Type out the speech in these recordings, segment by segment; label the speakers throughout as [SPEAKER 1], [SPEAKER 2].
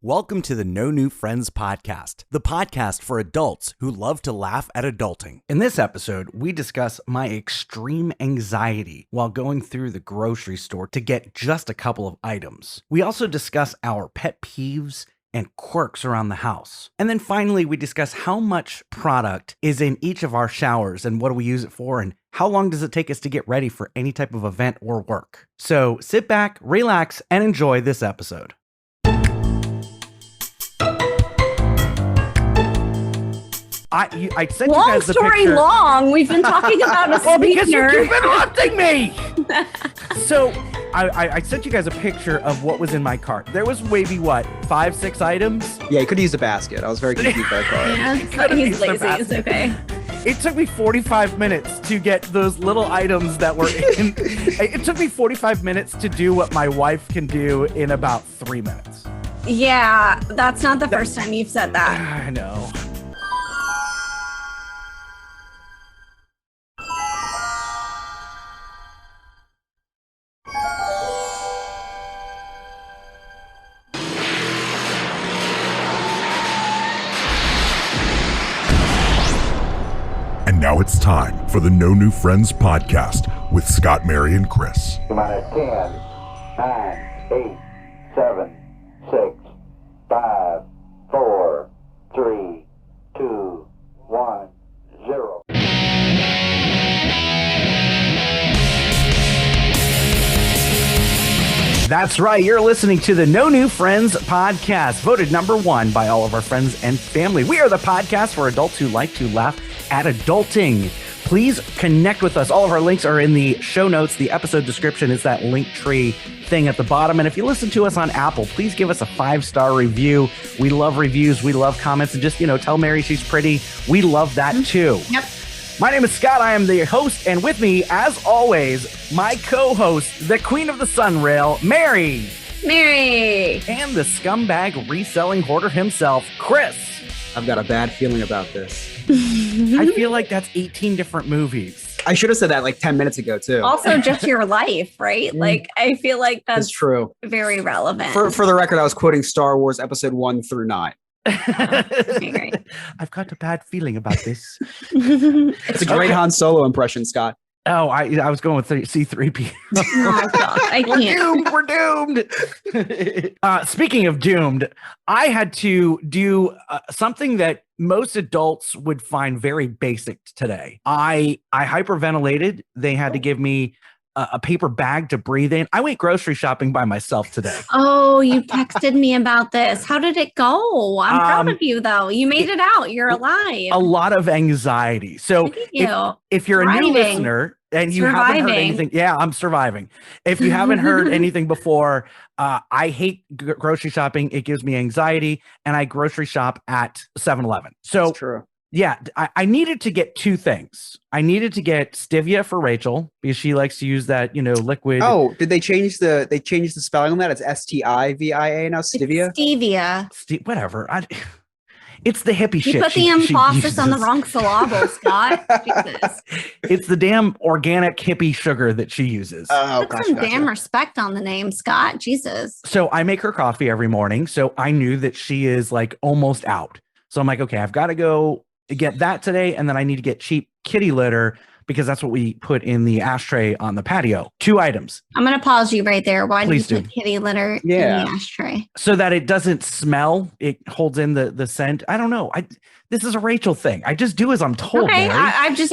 [SPEAKER 1] Welcome to the No New Friends podcast, the podcast for adults who love to laugh at adulting. In this episode, we discuss my extreme anxiety while going through the grocery store to get just a couple of items. We also discuss our pet peeves and quirks around the house. And then finally, we discuss how much product is in each of our showers and what do we use it for and how long does it take us to get ready for any type of event or work. So sit back, relax, and enjoy this episode. I sent you guys the picture.
[SPEAKER 2] Long story long. We've been talking about a
[SPEAKER 1] well, because you
[SPEAKER 2] sweetener.
[SPEAKER 1] keep interrupting me. So I sent you guys a picture of what was in my cart. There was maybe, 5-6 items?
[SPEAKER 3] Yeah, you could use a basket. I was very confused by the cart.
[SPEAKER 2] Yeah, but he's lazy. It's okay.
[SPEAKER 1] It took me 45 minutes to get those little items that were in. It took me 45 minutes to do what my wife can do in about 3 minutes.
[SPEAKER 2] Yeah, that's not the first time you've said that.
[SPEAKER 1] I know.
[SPEAKER 4] And now it's time for the No New Friends podcast with Scott, Mary, and Chris.
[SPEAKER 5] Minus 10, 9, 8, 7, 6, 5, 4, 3, 2, 1, 0.
[SPEAKER 1] That's right. You're listening to the No New Friends podcast, voted number 1 by all of our friends and family. We are the podcast for adults who like to laugh at adulting. Please connect with us. All of our links are in the show notes. The episode description is that link tree thing at the bottom. And if you listen to us on Apple, please give us a 5-star review. We love reviews. We love comments. And just, tell Mary she's pretty. We love that too.
[SPEAKER 2] Yep.
[SPEAKER 1] My name is Scott. I am the host, and with me, as always, my co-host, the queen of the sunrail, Mary.
[SPEAKER 2] Mary.
[SPEAKER 1] And the scumbag reselling hoarder himself, Chris.
[SPEAKER 3] I've got a bad feeling about this.
[SPEAKER 1] I feel like that's 18 different movies.
[SPEAKER 3] I should have said that like 10 minutes ago, too.
[SPEAKER 2] Also, just your life, right? Like, I feel like
[SPEAKER 3] That's
[SPEAKER 2] that's
[SPEAKER 3] true.
[SPEAKER 2] very relevant.
[SPEAKER 3] For the record, I was quoting Star Wars Episode 1 through 9.
[SPEAKER 2] Okay, great.
[SPEAKER 1] I've got a bad feeling about this.
[SPEAKER 3] It's a great Han Solo impression, Scott.
[SPEAKER 1] Oh, I was going with C-3PO.
[SPEAKER 2] Oh, God, I can't.
[SPEAKER 1] We're doomed. Speaking of doomed, I had to do something that most adults would find very basic today. I hyperventilated. They had to give me a paper bag to breathe in. I went grocery shopping by myself today.
[SPEAKER 2] Oh, you texted me about this. How did it go? I'm proud of you, though. You made it out. You're alive.
[SPEAKER 1] A lot of anxiety. So
[SPEAKER 2] Look at you.
[SPEAKER 1] if you're a new
[SPEAKER 2] Thriving.
[SPEAKER 1] listener and you haven't heard anything, yeah, I'm surviving. If you haven't heard anything before, I hate grocery shopping. It gives me anxiety, and I grocery shop at 7-Eleven. So
[SPEAKER 3] That's true.
[SPEAKER 1] yeah, I needed to get 2 things. I needed to get stevia for Rachel because she likes to use that, liquid.
[SPEAKER 3] Oh, did they change the spelling on that? It's STIVIA now, stevia?
[SPEAKER 2] It's stevia.
[SPEAKER 1] Whatever. It's the hippie shit.
[SPEAKER 2] You put the
[SPEAKER 1] she
[SPEAKER 2] emphasis on the
[SPEAKER 1] uses.
[SPEAKER 2] wrong syllable, Scott. Jesus.
[SPEAKER 1] It's the damn organic hippie sugar that she uses.
[SPEAKER 3] Oh,
[SPEAKER 2] Put some damn respect on the name, Scott. Jesus.
[SPEAKER 1] So I make her coffee every morning. So I knew that she is like almost out. So I'm like, okay, I've got to go get that today. And then I need to get cheap kitty litter because that's what we put in the ashtray on the patio. 2 items.
[SPEAKER 2] I'm going to pause you right there. Why
[SPEAKER 1] Please
[SPEAKER 2] did you
[SPEAKER 1] do.
[SPEAKER 2] put kitty litter in the ashtray?
[SPEAKER 1] So that it doesn't smell. It holds in the scent. I don't know. This is a Rachel thing. I just do as I'm told.
[SPEAKER 2] Okay,
[SPEAKER 1] Mary.
[SPEAKER 2] I've just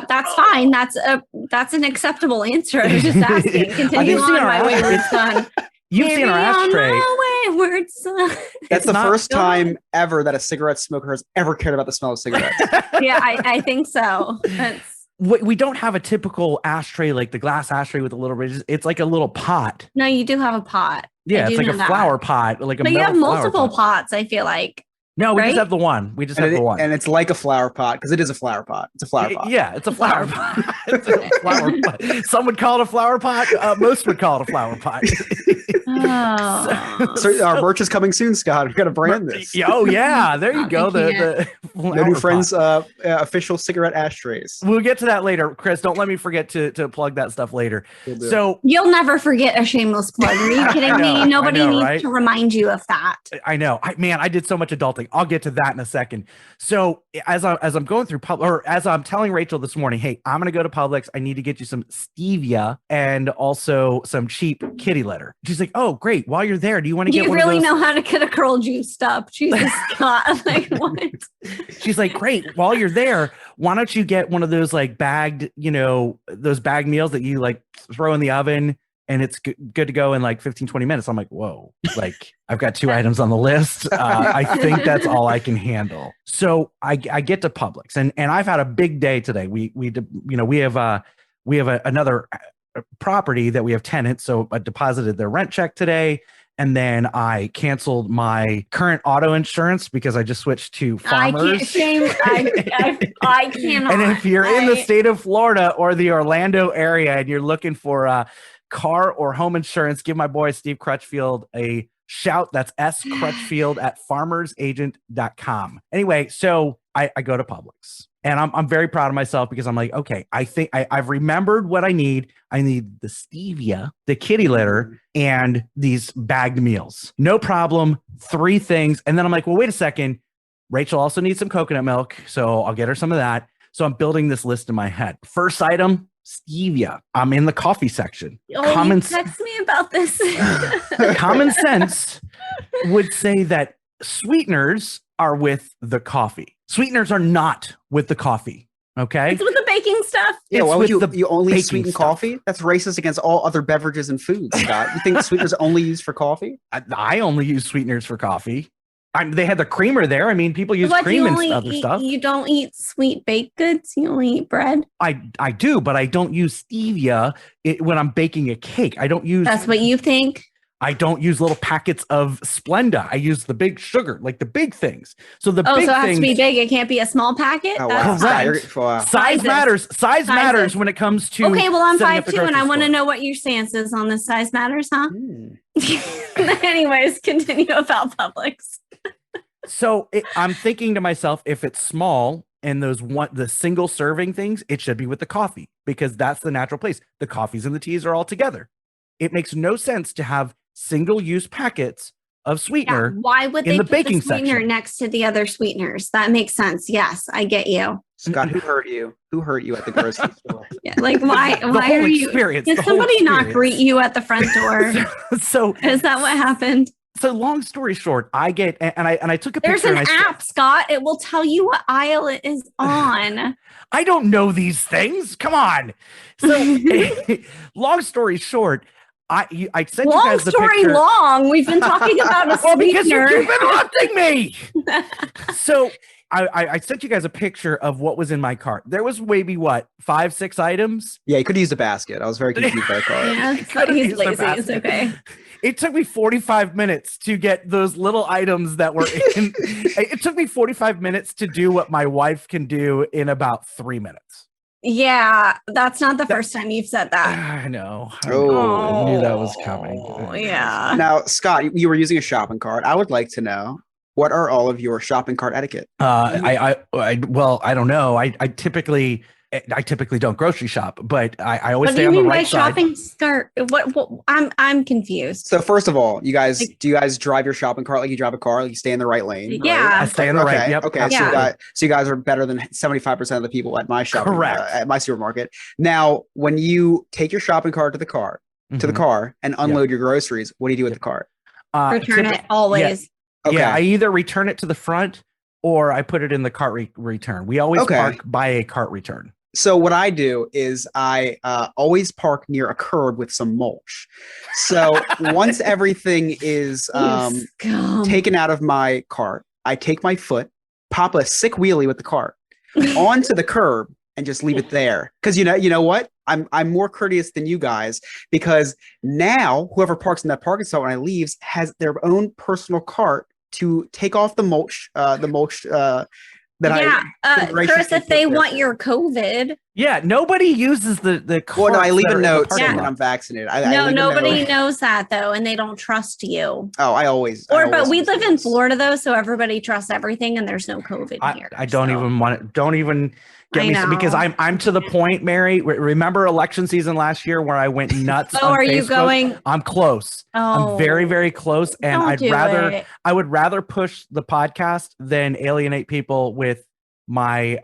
[SPEAKER 2] that's fine. That's an acceptable answer. I was just asking. Continue
[SPEAKER 1] You've seen
[SPEAKER 2] on, my
[SPEAKER 1] our
[SPEAKER 2] wayward son.
[SPEAKER 1] You've seen our
[SPEAKER 2] Carry on,
[SPEAKER 1] ashtray.
[SPEAKER 2] my wayward son.
[SPEAKER 3] That's
[SPEAKER 1] It's
[SPEAKER 3] the
[SPEAKER 1] not-
[SPEAKER 3] first time ever that a cigarette smoker has ever cared about the smell of cigarettes.
[SPEAKER 2] Yeah, I think so. That's
[SPEAKER 1] We don't have a typical ashtray like the glass ashtray with a little bit. It's like a little pot.
[SPEAKER 2] no, you do have a pot.
[SPEAKER 1] Yeah,
[SPEAKER 2] I
[SPEAKER 1] it's
[SPEAKER 2] do
[SPEAKER 1] like a
[SPEAKER 2] know that.
[SPEAKER 1] flower pot, like a
[SPEAKER 2] But you
[SPEAKER 1] metal
[SPEAKER 2] have
[SPEAKER 1] flower
[SPEAKER 2] multiple
[SPEAKER 1] pot.
[SPEAKER 2] pots, I feel like.
[SPEAKER 1] No, we
[SPEAKER 2] right?
[SPEAKER 1] just have the one. We just
[SPEAKER 3] and,
[SPEAKER 1] have the one.
[SPEAKER 3] and it's like a flower pot because it is a flower pot. It's a flower pot.
[SPEAKER 1] Yeah, it's a flower pot. It's a flower pot. Some would call it a flower pot. Most would call it a flower pot.
[SPEAKER 2] Oh.
[SPEAKER 3] So our merch is coming soon, Scott. We got to brand this.
[SPEAKER 1] Oh yeah, there you go.
[SPEAKER 2] We
[SPEAKER 1] The
[SPEAKER 3] No
[SPEAKER 1] flower
[SPEAKER 3] New
[SPEAKER 1] pot.
[SPEAKER 3] Friends official cigarette ashtrays.
[SPEAKER 1] We'll get to that later, Chris. Don't let me forget to plug that stuff later.
[SPEAKER 3] Will do.
[SPEAKER 1] So
[SPEAKER 2] You'll never forget a shameless plug. Are you kidding
[SPEAKER 1] I know,
[SPEAKER 2] me? Nobody
[SPEAKER 1] I know,
[SPEAKER 2] needs
[SPEAKER 1] right?
[SPEAKER 2] to remind you of that.
[SPEAKER 1] I know, I did so much adulting. I'll get to that in a second. So as I'm going through as I'm telling Rachel this morning, hey, I'm gonna go to Publix. I need to get you some stevia and also some cheap kitty litter. She's like, oh great. While you're there, do you want to
[SPEAKER 2] Do
[SPEAKER 1] get
[SPEAKER 2] you
[SPEAKER 1] one
[SPEAKER 2] really
[SPEAKER 1] of those?
[SPEAKER 2] know how to get a girl juiced up? Jesus God. Like what?
[SPEAKER 1] She's like, great. While you're there, why don't you get one of those like bagged, those bagged meals that you like throw in the oven and it's good to go in like 15, 20 minutes. I'm like, whoa, like I've got 2 items on the list. I think that's all I can handle. So I get to Publix and I've had a big day today. We have another property that we have tenants. So I deposited their rent check today. And then I canceled my current auto insurance because I just switched to Farmers.
[SPEAKER 2] I cannot.
[SPEAKER 1] And if you're in the state of Florida or the Orlando area and you're looking for car or home insurance, give my boy Steve Crutchfield a shout. That's S Crutchfield at farmersagent.com. Anyway, so I go to Publix. And I'm very proud of myself because I'm like, okay, I think I've remembered what I need. I need the stevia, the kitty litter, and these bagged meals. No problem. 3 things. And then I'm like, well, wait a second. Rachel also needs some coconut milk. So I'll get her some of that. So I'm building this list in my head. First item, stevia. I'm in the coffee section.
[SPEAKER 2] Oh, you text me about this.
[SPEAKER 1] Common sense would say that sweeteners are with the coffee. Sweeteners are not with the coffee. Okay.
[SPEAKER 2] It's with the baking stuff.
[SPEAKER 3] Yeah,
[SPEAKER 1] It's
[SPEAKER 3] why would
[SPEAKER 1] with
[SPEAKER 3] you only
[SPEAKER 1] baking
[SPEAKER 3] sweeten
[SPEAKER 1] stuff.
[SPEAKER 3] coffee? That's racist against all other beverages and foods, Scott. You think sweeteners are only used for coffee?
[SPEAKER 1] I only use sweeteners for coffee. They had the creamer there. I mean, people use
[SPEAKER 2] What,
[SPEAKER 1] cream
[SPEAKER 2] you
[SPEAKER 1] and
[SPEAKER 2] only
[SPEAKER 1] other
[SPEAKER 2] eat,
[SPEAKER 1] stuff.
[SPEAKER 2] You don't eat sweet baked goods. You only eat bread.
[SPEAKER 1] I do, but I don't use stevia when I'm baking a cake. I don't use.
[SPEAKER 2] That's what you think.
[SPEAKER 1] I don't use little packets of Splenda. I use the big sugar, like the big things. So the
[SPEAKER 2] Oh,
[SPEAKER 1] big
[SPEAKER 2] so it has
[SPEAKER 1] things.
[SPEAKER 2] to be big. It can't be a small packet.
[SPEAKER 3] Oh,
[SPEAKER 2] That's
[SPEAKER 3] wow.
[SPEAKER 1] Correct.
[SPEAKER 3] Scott, wow.
[SPEAKER 1] Size
[SPEAKER 2] Sizes.
[SPEAKER 1] matters. Size matters
[SPEAKER 2] Sizes.
[SPEAKER 1] when it comes to.
[SPEAKER 2] Okay, well, I'm
[SPEAKER 1] setting up
[SPEAKER 2] 5'2",
[SPEAKER 1] the
[SPEAKER 2] and I
[SPEAKER 1] grocery
[SPEAKER 2] want to
[SPEAKER 1] store.
[SPEAKER 2] know what your stance is on this. Size matters, huh?
[SPEAKER 3] Hmm.
[SPEAKER 2] Anyways, continue about Publix.
[SPEAKER 1] So I'm thinking to myself, if it's small and the single serving things, it should be with the coffee because that's the natural place. The coffees and the teas are all together. It makes no sense to have single use packets of
[SPEAKER 2] Yeah,
[SPEAKER 1] sweetener.
[SPEAKER 2] why would
[SPEAKER 1] in
[SPEAKER 2] they
[SPEAKER 1] the
[SPEAKER 2] put
[SPEAKER 1] baking
[SPEAKER 2] the sweetener
[SPEAKER 1] section.
[SPEAKER 2] next to the other sweeteners? That makes sense. Yes, I get you.
[SPEAKER 3] Scott, who hurt you? Who hurt you at the grocery store?
[SPEAKER 2] Yeah, like why?
[SPEAKER 1] The
[SPEAKER 2] Why
[SPEAKER 1] whole
[SPEAKER 2] are you?
[SPEAKER 1] experience.
[SPEAKER 2] Did
[SPEAKER 1] the whole
[SPEAKER 2] somebody not
[SPEAKER 1] experience.
[SPEAKER 2] greet you at the front door?
[SPEAKER 1] So
[SPEAKER 2] Is that what happened?
[SPEAKER 1] long story short, I get and I took a
[SPEAKER 2] There's
[SPEAKER 1] picture.
[SPEAKER 2] an
[SPEAKER 1] and I
[SPEAKER 2] app, Scott. It will tell you what aisle it is on.
[SPEAKER 1] I don't know these things. Come on. So long story short, I sent you
[SPEAKER 2] Long
[SPEAKER 1] guys the
[SPEAKER 2] story
[SPEAKER 1] picture.
[SPEAKER 2] long. We've been talking about a
[SPEAKER 1] Well, because you
[SPEAKER 2] sweetener.
[SPEAKER 1] keep interrupting me. So I sent you guys a picture of what was in my cart. There was maybe 5, 6 items.
[SPEAKER 3] Yeah, you could use a basket. I was very confused by the car.
[SPEAKER 2] Yeah,
[SPEAKER 1] Could've
[SPEAKER 2] he's
[SPEAKER 1] used the
[SPEAKER 2] lazy. It's
[SPEAKER 1] basket.
[SPEAKER 2] okay.
[SPEAKER 1] It took me 45 minutes to get those little items that were in. It took me 45 minutes to do what my wife can do in about 3 minutes.
[SPEAKER 2] Yeah, that's not the first time you've said that.
[SPEAKER 1] I know.
[SPEAKER 3] Oh.
[SPEAKER 1] I knew that was coming.
[SPEAKER 2] Yeah.
[SPEAKER 3] Now, Scott, you were using a shopping cart. I would like to know, what are all of your shopping cart etiquette?
[SPEAKER 1] I don't know. I typically don't grocery shop, but I always
[SPEAKER 2] What do
[SPEAKER 1] stay
[SPEAKER 2] you
[SPEAKER 1] on the
[SPEAKER 2] mean by
[SPEAKER 1] right side.
[SPEAKER 2] shopping cart? What? I'm confused.
[SPEAKER 3] So first of all, do you guys
[SPEAKER 2] Like-
[SPEAKER 3] drive your shopping cart like you drive a car? Like you stay in the right lane? right?
[SPEAKER 2] Yeah.
[SPEAKER 1] I stay on the right.
[SPEAKER 3] Okay.
[SPEAKER 1] Yep.
[SPEAKER 3] Okay.
[SPEAKER 1] absolutely.
[SPEAKER 3] So you guys are better than 75% of the people at my shopping.
[SPEAKER 1] Correct.
[SPEAKER 3] At my supermarket. Now, when you take your shopping cart to the car
[SPEAKER 1] Mhm.
[SPEAKER 3] and unload your groceries, what do you do with the cart?
[SPEAKER 2] Return it always.
[SPEAKER 3] Okay.
[SPEAKER 1] Yeah, I either return it to the front or I put it in the cart return. We always
[SPEAKER 3] Okay.
[SPEAKER 1] park by a cart return.
[SPEAKER 3] So what I do is I always park near a curb with some mulch. So once everything is
[SPEAKER 2] You scum.
[SPEAKER 3] taken out of my cart, I take my foot, pop a sick wheelie with the cart onto the curb, and just leave it there. Because you know what? I'm more courteous than you guys because now whoever parks in that parking spot when I leaves has their own personal cart to take off the mulch. That
[SPEAKER 2] yeah,
[SPEAKER 3] I graciously
[SPEAKER 2] Chris, if they
[SPEAKER 3] put there.
[SPEAKER 2] want your COVID,
[SPEAKER 1] Yeah, nobody uses the
[SPEAKER 3] Well, no, I
[SPEAKER 1] carts
[SPEAKER 3] leave
[SPEAKER 1] that
[SPEAKER 3] a
[SPEAKER 1] are in the
[SPEAKER 3] note
[SPEAKER 1] parking
[SPEAKER 3] saying
[SPEAKER 1] lot.
[SPEAKER 3] that I'm vaccinated. I
[SPEAKER 2] No,
[SPEAKER 3] leave a
[SPEAKER 2] nobody
[SPEAKER 3] note.
[SPEAKER 2] knows that though, and they don't trust you.
[SPEAKER 3] Oh, I always.
[SPEAKER 2] But we live in Florida though, so everybody trusts everything, and there's no COVID here.
[SPEAKER 1] I don't
[SPEAKER 2] so.
[SPEAKER 1] even want it. Don't even get
[SPEAKER 2] I
[SPEAKER 1] me because
[SPEAKER 2] know.
[SPEAKER 1] I'm to the point, Mary. Remember election season last year where I went nuts?
[SPEAKER 2] Oh,
[SPEAKER 1] on
[SPEAKER 2] are you
[SPEAKER 1] Facebook?
[SPEAKER 2] going?
[SPEAKER 1] I'm close.
[SPEAKER 2] Oh,
[SPEAKER 1] I'm very, very close, and
[SPEAKER 2] don't do it.
[SPEAKER 1] I would rather push the podcast than alienate people with my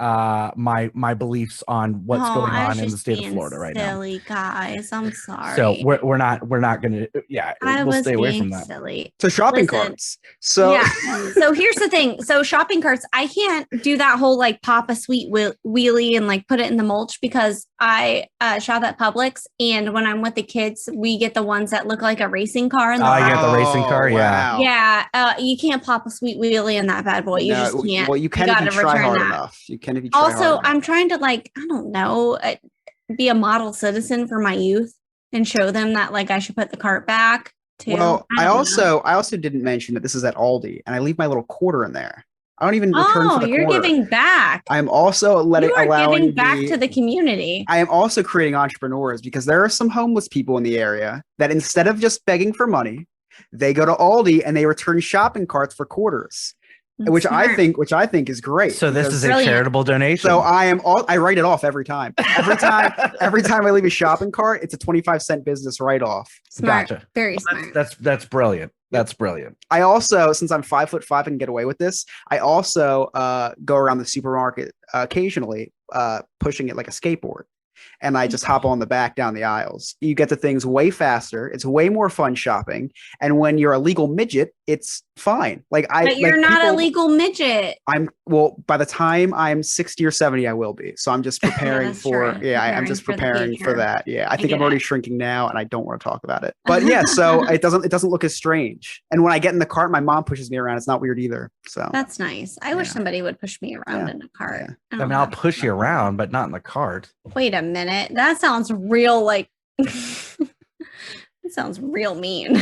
[SPEAKER 1] my beliefs on what's going
[SPEAKER 2] I
[SPEAKER 1] on
[SPEAKER 2] was
[SPEAKER 1] in the
[SPEAKER 2] just
[SPEAKER 1] state of
[SPEAKER 2] being
[SPEAKER 1] Florida right now.
[SPEAKER 2] silly, guys. I'm sorry.
[SPEAKER 1] So we're not gonna. Yeah,
[SPEAKER 2] I
[SPEAKER 1] we'll
[SPEAKER 2] was
[SPEAKER 1] stay away
[SPEAKER 2] being
[SPEAKER 1] from that.
[SPEAKER 2] silly.
[SPEAKER 3] So shopping
[SPEAKER 2] Listen.
[SPEAKER 3] carts. So
[SPEAKER 2] Yeah. So here's the thing. So shopping carts, I can't do that whole like pop a sweet wheelie and like put it in the mulch because I shop at Publix, and when I'm with the kids, we get the ones that look like a racing car in the
[SPEAKER 1] Oh, you
[SPEAKER 2] back.
[SPEAKER 1] got the racing car, yeah.
[SPEAKER 3] Wow.
[SPEAKER 2] Yeah, you can't pop a sweet wheelie in that bad boy. You
[SPEAKER 3] No,
[SPEAKER 2] just can't.
[SPEAKER 3] Well, you can if
[SPEAKER 2] gotta
[SPEAKER 3] you try
[SPEAKER 2] return
[SPEAKER 3] hard
[SPEAKER 2] that.
[SPEAKER 3] enough. You can if you try hard
[SPEAKER 2] Also,
[SPEAKER 3] enough.
[SPEAKER 2] I'm trying to like, I don't know, be a model citizen for my youth and show them that like I should put the cart back too.
[SPEAKER 3] Well, I
[SPEAKER 2] don't know.
[SPEAKER 3] also didn't mention that this is at Aldi, and I leave my little quarter in there. I don't even return
[SPEAKER 2] Oh,
[SPEAKER 3] for the
[SPEAKER 2] you're
[SPEAKER 3] quarter.
[SPEAKER 2] giving back.
[SPEAKER 3] I'm also
[SPEAKER 2] You are
[SPEAKER 3] allowing
[SPEAKER 2] giving back to the community.
[SPEAKER 3] I am also creating entrepreneurs because there are some homeless people in the area that instead of just begging for money, they go to Aldi and they return shopping carts for quarters, which I think is great.
[SPEAKER 1] So this
[SPEAKER 3] because-
[SPEAKER 1] is a
[SPEAKER 2] Brilliant.
[SPEAKER 1] charitable donation.
[SPEAKER 3] So I write it off every time. Every time I leave a shopping cart, it's a 25-cent business write-off.
[SPEAKER 2] Smart.
[SPEAKER 1] Gotcha.
[SPEAKER 2] Very smart.
[SPEAKER 1] That's brilliant. That's brilliant.
[SPEAKER 3] I also, since I'm 5'5" and can get away with this, I also go around the supermarket occasionally, pushing it like a skateboard. And I just hop on the back down the aisles. You get the things way faster. It's way more fun shopping. And when you're a legal midget, it's fine. But
[SPEAKER 2] you're not a legal midget.
[SPEAKER 3] By the time I'm 60 or 70, I will be. So I'm just preparing
[SPEAKER 2] that's
[SPEAKER 3] for,
[SPEAKER 2] true.
[SPEAKER 3] I'm just preparing for that. Yeah. I think
[SPEAKER 2] get
[SPEAKER 3] I'm already
[SPEAKER 2] it.
[SPEAKER 3] shrinking now and I don't want to talk about it. But yeah, so it doesn't look as strange. And when I get in the cart, my mom pushes me around. It's not weird either. So
[SPEAKER 2] That's nice. I wish
[SPEAKER 3] Yeah.
[SPEAKER 2] somebody would push me around
[SPEAKER 3] Yeah.
[SPEAKER 2] in a cart.
[SPEAKER 3] Yeah.
[SPEAKER 2] I
[SPEAKER 1] I
[SPEAKER 2] don't
[SPEAKER 1] mean, I'll
[SPEAKER 2] know.
[SPEAKER 1] push you around, but not in the cart.
[SPEAKER 2] Wait a minute. That sounds real like that sounds real mean.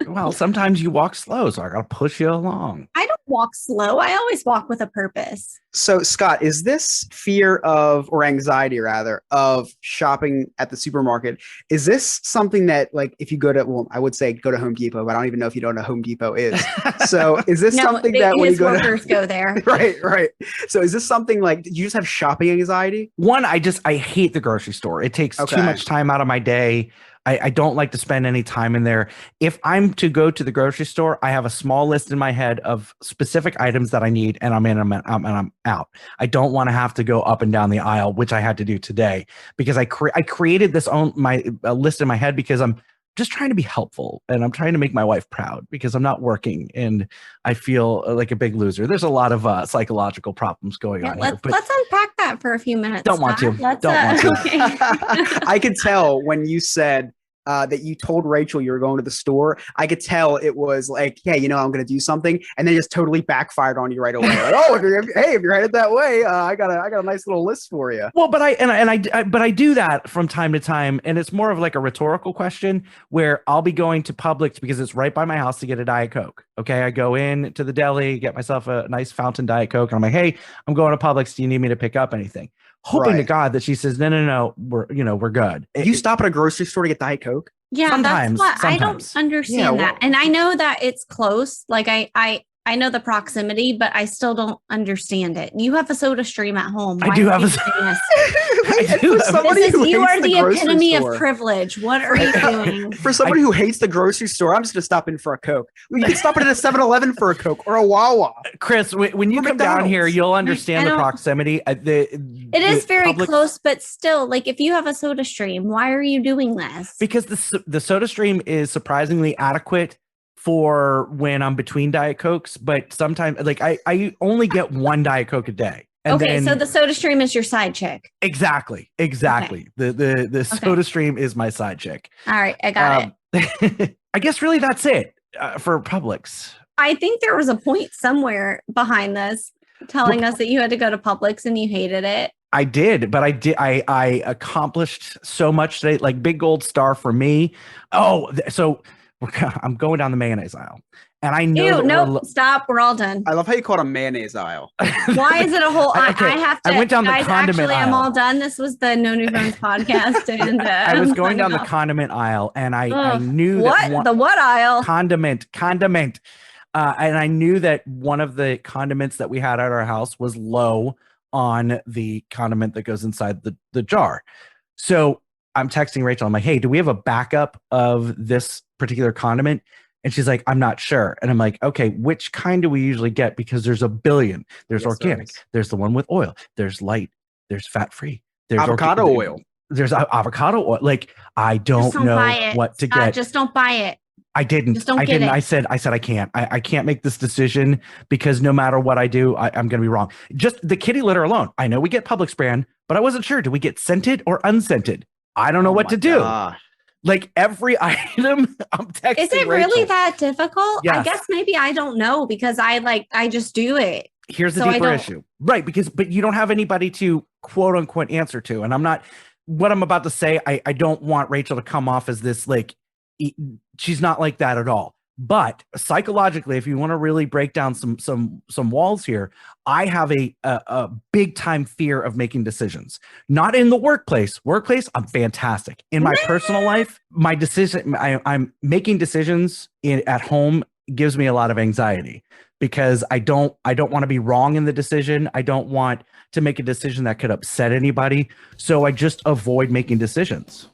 [SPEAKER 1] Well, sometimes you walk slow, so I gotta push you along.
[SPEAKER 2] I don't walk slow. I always walk with a purpose.
[SPEAKER 3] So, Scott, is this fear of, or anxiety rather, of shopping at the supermarket? Is this something that, like, if you go to, well, I would say go to Home Depot, but I don't even know if you know what a Home Depot is. So, is this something that when you
[SPEAKER 2] his
[SPEAKER 3] go
[SPEAKER 2] workers
[SPEAKER 3] to,
[SPEAKER 2] go there.
[SPEAKER 3] right? So, is this something like, did you just have shopping anxiety?
[SPEAKER 1] One, I hate the grocery store. It takes
[SPEAKER 3] Okay.
[SPEAKER 1] too much time out of my day. I don't like to spend any time in there. If I'm to go to the grocery store, I have a small list in my head of specific items that I need, and I'm in and I'm out. I don't want to have to go up and down the aisle, which I had to do today because I created this list in my head because I'm just trying to be helpful and I'm trying to make my wife proud because I'm not working and I feel like a big loser. There's a lot of psychological problems going on here. But
[SPEAKER 2] Let's unpack that for a few minutes.
[SPEAKER 1] Don't want
[SPEAKER 2] Scott.
[SPEAKER 1] to.
[SPEAKER 2] Let's,
[SPEAKER 1] Don't want to.
[SPEAKER 2] okay.
[SPEAKER 3] I could tell when you said that you told Rachel you were going to the store. I could tell it was like, yeah, I'm going to do something, and then just totally backfired on you right away. Like, oh, if you're headed that way, I got a nice little list for you.
[SPEAKER 1] Well, but I do that from time to time, and it's more of like a rhetorical question where I'll be going to Publix because it's right by my house to get a Diet Coke. Okay, I go in to the deli, get myself a nice fountain Diet Coke, and I'm like, hey, I'm going to Publix. Do you need me to pick up anything? Hoping to
[SPEAKER 3] Right.
[SPEAKER 1] God that she says, no, we're good.
[SPEAKER 3] You stop at a grocery store to get Diet Coke?
[SPEAKER 2] Yeah,
[SPEAKER 1] Sometimes-
[SPEAKER 2] that's what I
[SPEAKER 1] sometimes.
[SPEAKER 2] don't understand
[SPEAKER 3] Yeah,
[SPEAKER 2] that.
[SPEAKER 3] well-
[SPEAKER 2] And I know that it's close. Like I know the proximity, but I still don't understand it. You have a soda stream at home.
[SPEAKER 1] I
[SPEAKER 2] Why
[SPEAKER 1] do
[SPEAKER 2] are
[SPEAKER 1] have
[SPEAKER 2] you
[SPEAKER 1] a-
[SPEAKER 2] doing this?
[SPEAKER 1] I do have-
[SPEAKER 3] somebody who
[SPEAKER 2] You
[SPEAKER 3] hates
[SPEAKER 2] are the
[SPEAKER 3] grocery
[SPEAKER 2] epitome
[SPEAKER 3] store.
[SPEAKER 2] of privilege. What are you doing?
[SPEAKER 3] For somebody who hates the grocery store, I'm just going to stop in for a Coke. You can stop in at a 7-Eleven for a Coke or a Wawa.
[SPEAKER 1] Chris, when you
[SPEAKER 3] Or
[SPEAKER 1] come down here,
[SPEAKER 3] McDonald's.
[SPEAKER 1] you'll understand
[SPEAKER 2] I
[SPEAKER 1] the
[SPEAKER 2] don't-
[SPEAKER 1] proximity.
[SPEAKER 2] It is very close, but still, like if you have a soda stream, why are you doing this?
[SPEAKER 1] because the soda stream is surprisingly adequate for when I'm between Diet Cokes, but sometimes like I only get one Diet Coke a day. And
[SPEAKER 2] Okay,
[SPEAKER 1] then,
[SPEAKER 2] so the soda stream is your side chick.
[SPEAKER 1] exactly. The soda stream is my side chick.
[SPEAKER 2] All right, I got it.
[SPEAKER 1] I guess really that's it for Publix.
[SPEAKER 2] I think there was a point somewhere behind this telling us that you had to go to Publix and you hated it.
[SPEAKER 1] I did, but I accomplished so much today, like big gold star for me. Oh, so I'm going down the mayonnaise aisle, and I know
[SPEAKER 2] Ew,
[SPEAKER 1] that
[SPEAKER 2] nope, stop. We're all done.
[SPEAKER 3] I love how you call it a mayonnaise aisle.
[SPEAKER 2] Why is it a whole?
[SPEAKER 1] Okay,
[SPEAKER 2] I have to.
[SPEAKER 1] I went down the
[SPEAKER 2] guys,
[SPEAKER 1] condiment
[SPEAKER 2] actually, I'm
[SPEAKER 1] aisle.
[SPEAKER 2] all done. This was the No New Friends podcast, and
[SPEAKER 1] I was going down the
[SPEAKER 2] signing off.
[SPEAKER 1] condiment aisle, and I
[SPEAKER 2] Ugh,
[SPEAKER 1] knew that
[SPEAKER 2] what the what aisle?
[SPEAKER 1] condiment. And I knew that one of the condiments that we had at our house was low on the condiment that goes inside the jar. So I'm texting Rachel. I'm like, hey, do we have a backup of this particular condiment? And she's like, I'm not sure. And I'm like, okay, which kind do we usually get? Because there's a billion. There's
[SPEAKER 3] Yes, there
[SPEAKER 1] organic.
[SPEAKER 3] is.
[SPEAKER 1] There's the one with oil. There's light. There's fat-free. There's
[SPEAKER 3] Avocado oil.
[SPEAKER 1] There's avocado oil. Like, I don't
[SPEAKER 2] Don't
[SPEAKER 1] know
[SPEAKER 2] buy it.
[SPEAKER 1] what to
[SPEAKER 2] Scott,
[SPEAKER 1] get.
[SPEAKER 2] just don't buy it.
[SPEAKER 1] I didn't.
[SPEAKER 2] Just don't
[SPEAKER 1] I
[SPEAKER 2] get
[SPEAKER 1] didn't.
[SPEAKER 2] it.
[SPEAKER 1] I said I can't. I can't make this decision because no matter what I do, I'm going to be wrong. Just the kitty litter alone. I know we get Publix brand, but I wasn't sure. Do we get scented or unscented? I don't know
[SPEAKER 3] Oh
[SPEAKER 1] what
[SPEAKER 3] my
[SPEAKER 1] to do.
[SPEAKER 3] gosh.
[SPEAKER 1] Like every item, I'm texting.
[SPEAKER 2] Is it
[SPEAKER 1] Rachel.
[SPEAKER 2] really that difficult? I
[SPEAKER 1] Yes.
[SPEAKER 2] guess maybe I don't know because I just do it.
[SPEAKER 1] Here's the
[SPEAKER 2] So I
[SPEAKER 1] deeper
[SPEAKER 2] don't-
[SPEAKER 1] issue, right? But you don't have anybody to quote unquote answer to, and I'm not. What I'm about to say, I don't want Rachel to come off as this like she's not like that at all. But psychologically, if you want to really break down some walls here, I have a big time fear of making decisions. Not in the workplace. Workplace, I'm fantastic. In my personal life, my decision, I'm making decisions at home gives me a lot of anxiety because I don't want to be wrong in the decision. I don't want to make a decision that could upset anybody. So I just avoid making decisions.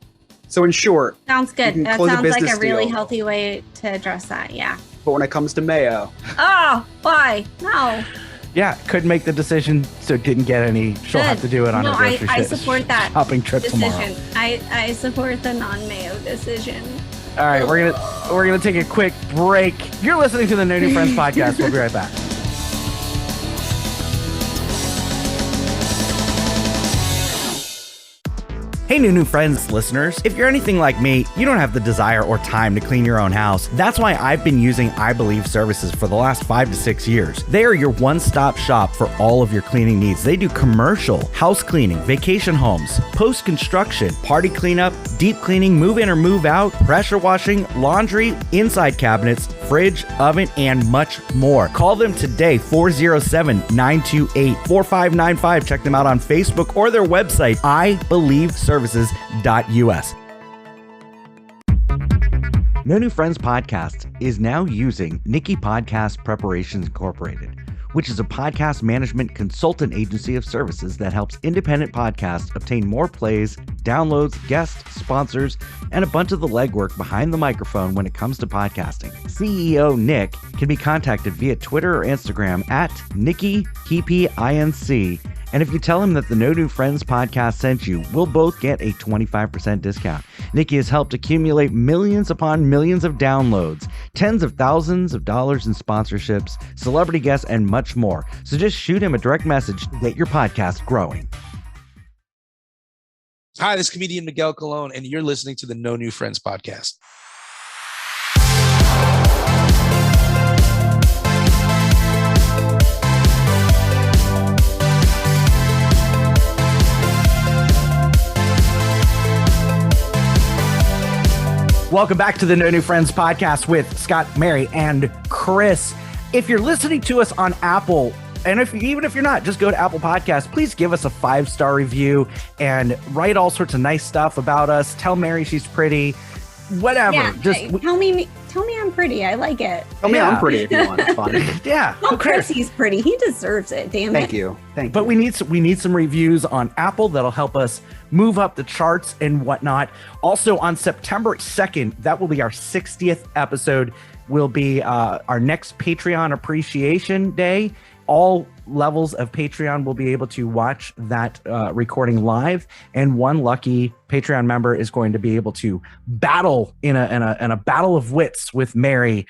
[SPEAKER 3] So in short,
[SPEAKER 2] Sounds good.
[SPEAKER 3] can
[SPEAKER 2] That
[SPEAKER 3] close a
[SPEAKER 2] sounds like a
[SPEAKER 3] business
[SPEAKER 2] really
[SPEAKER 3] deal.
[SPEAKER 2] healthy way to address that. Yeah.
[SPEAKER 3] but when it comes to mayo,
[SPEAKER 2] Oh, why? No.
[SPEAKER 1] Yeah, couldn't make the decision, so didn't get any. She'll have to do it on
[SPEAKER 2] No,
[SPEAKER 1] a grocery
[SPEAKER 2] I support that
[SPEAKER 1] shopping trip tomorrow.
[SPEAKER 2] decision. I support the non-mayo decision.
[SPEAKER 1] All right, we're gonna take a quick break. You're listening to the No New Friends podcast. We'll be right back. Hey, New Friends listeners. If you're anything like me, you don't have the desire or time to clean your own house. That's why I've been using I Believe Services for the last 5 to 6 years. They are your one-stop shop for all of your cleaning needs. They do commercial, house cleaning, vacation homes, post-construction, party cleanup, deep cleaning, move in or move out, pressure washing, laundry, inside cabinets, fridge, oven, and much more. Call them today, 407-928-4595. Check them out on Facebook or their website, ibelieveservices.us. No New Friends podcast is now using Nikki Podcast Preparations Incorporated, which is a podcast management consultant agency of services that helps independent podcasts obtain more plays, downloads, guests, sponsors, and a bunch of the legwork behind the microphone when it comes to podcasting. CEO Nick can be contacted via Twitter or Instagram at NikkiKeepyINC. And if you tell him that the No New Friends podcast sent you, we'll both get a 25% discount. Nikki has helped accumulate millions upon millions of downloads, tens of thousands of dollars in sponsorships, celebrity guests, and much more. So just shoot him a direct message to get your podcast growing.
[SPEAKER 6] Hi, this is comedian Miguel Colon, and you're listening to the No New Friends podcast.
[SPEAKER 1] Welcome back to the No New Friends podcast with Scott, Mary, and Chris. If you're listening to us on Apple, and even if you're not, just go to Apple Podcasts. Please give us a 5-star review and write all sorts of nice stuff about us. Tell Mary she's pretty. Whatever.
[SPEAKER 2] Yeah.
[SPEAKER 1] Just
[SPEAKER 2] Tell me I'm pretty. I like it.
[SPEAKER 3] tell me
[SPEAKER 1] Yeah.
[SPEAKER 3] I'm pretty if you want. It's fine.
[SPEAKER 1] yeah.
[SPEAKER 2] Oh,
[SPEAKER 1] who cares?
[SPEAKER 2] Chris, he's pretty. He deserves it. Damn
[SPEAKER 3] Thank
[SPEAKER 2] it.
[SPEAKER 3] you. Thank you.
[SPEAKER 1] But we need some reviews on Apple that'll help us move up the charts and whatnot. Also on September 2nd, that will be our 60th episode. Will be our next Patreon Appreciation Day. All levels of Patreon will be able to watch that recording live, and one lucky Patreon member is going to be able to battle in a battle of wits with Mary,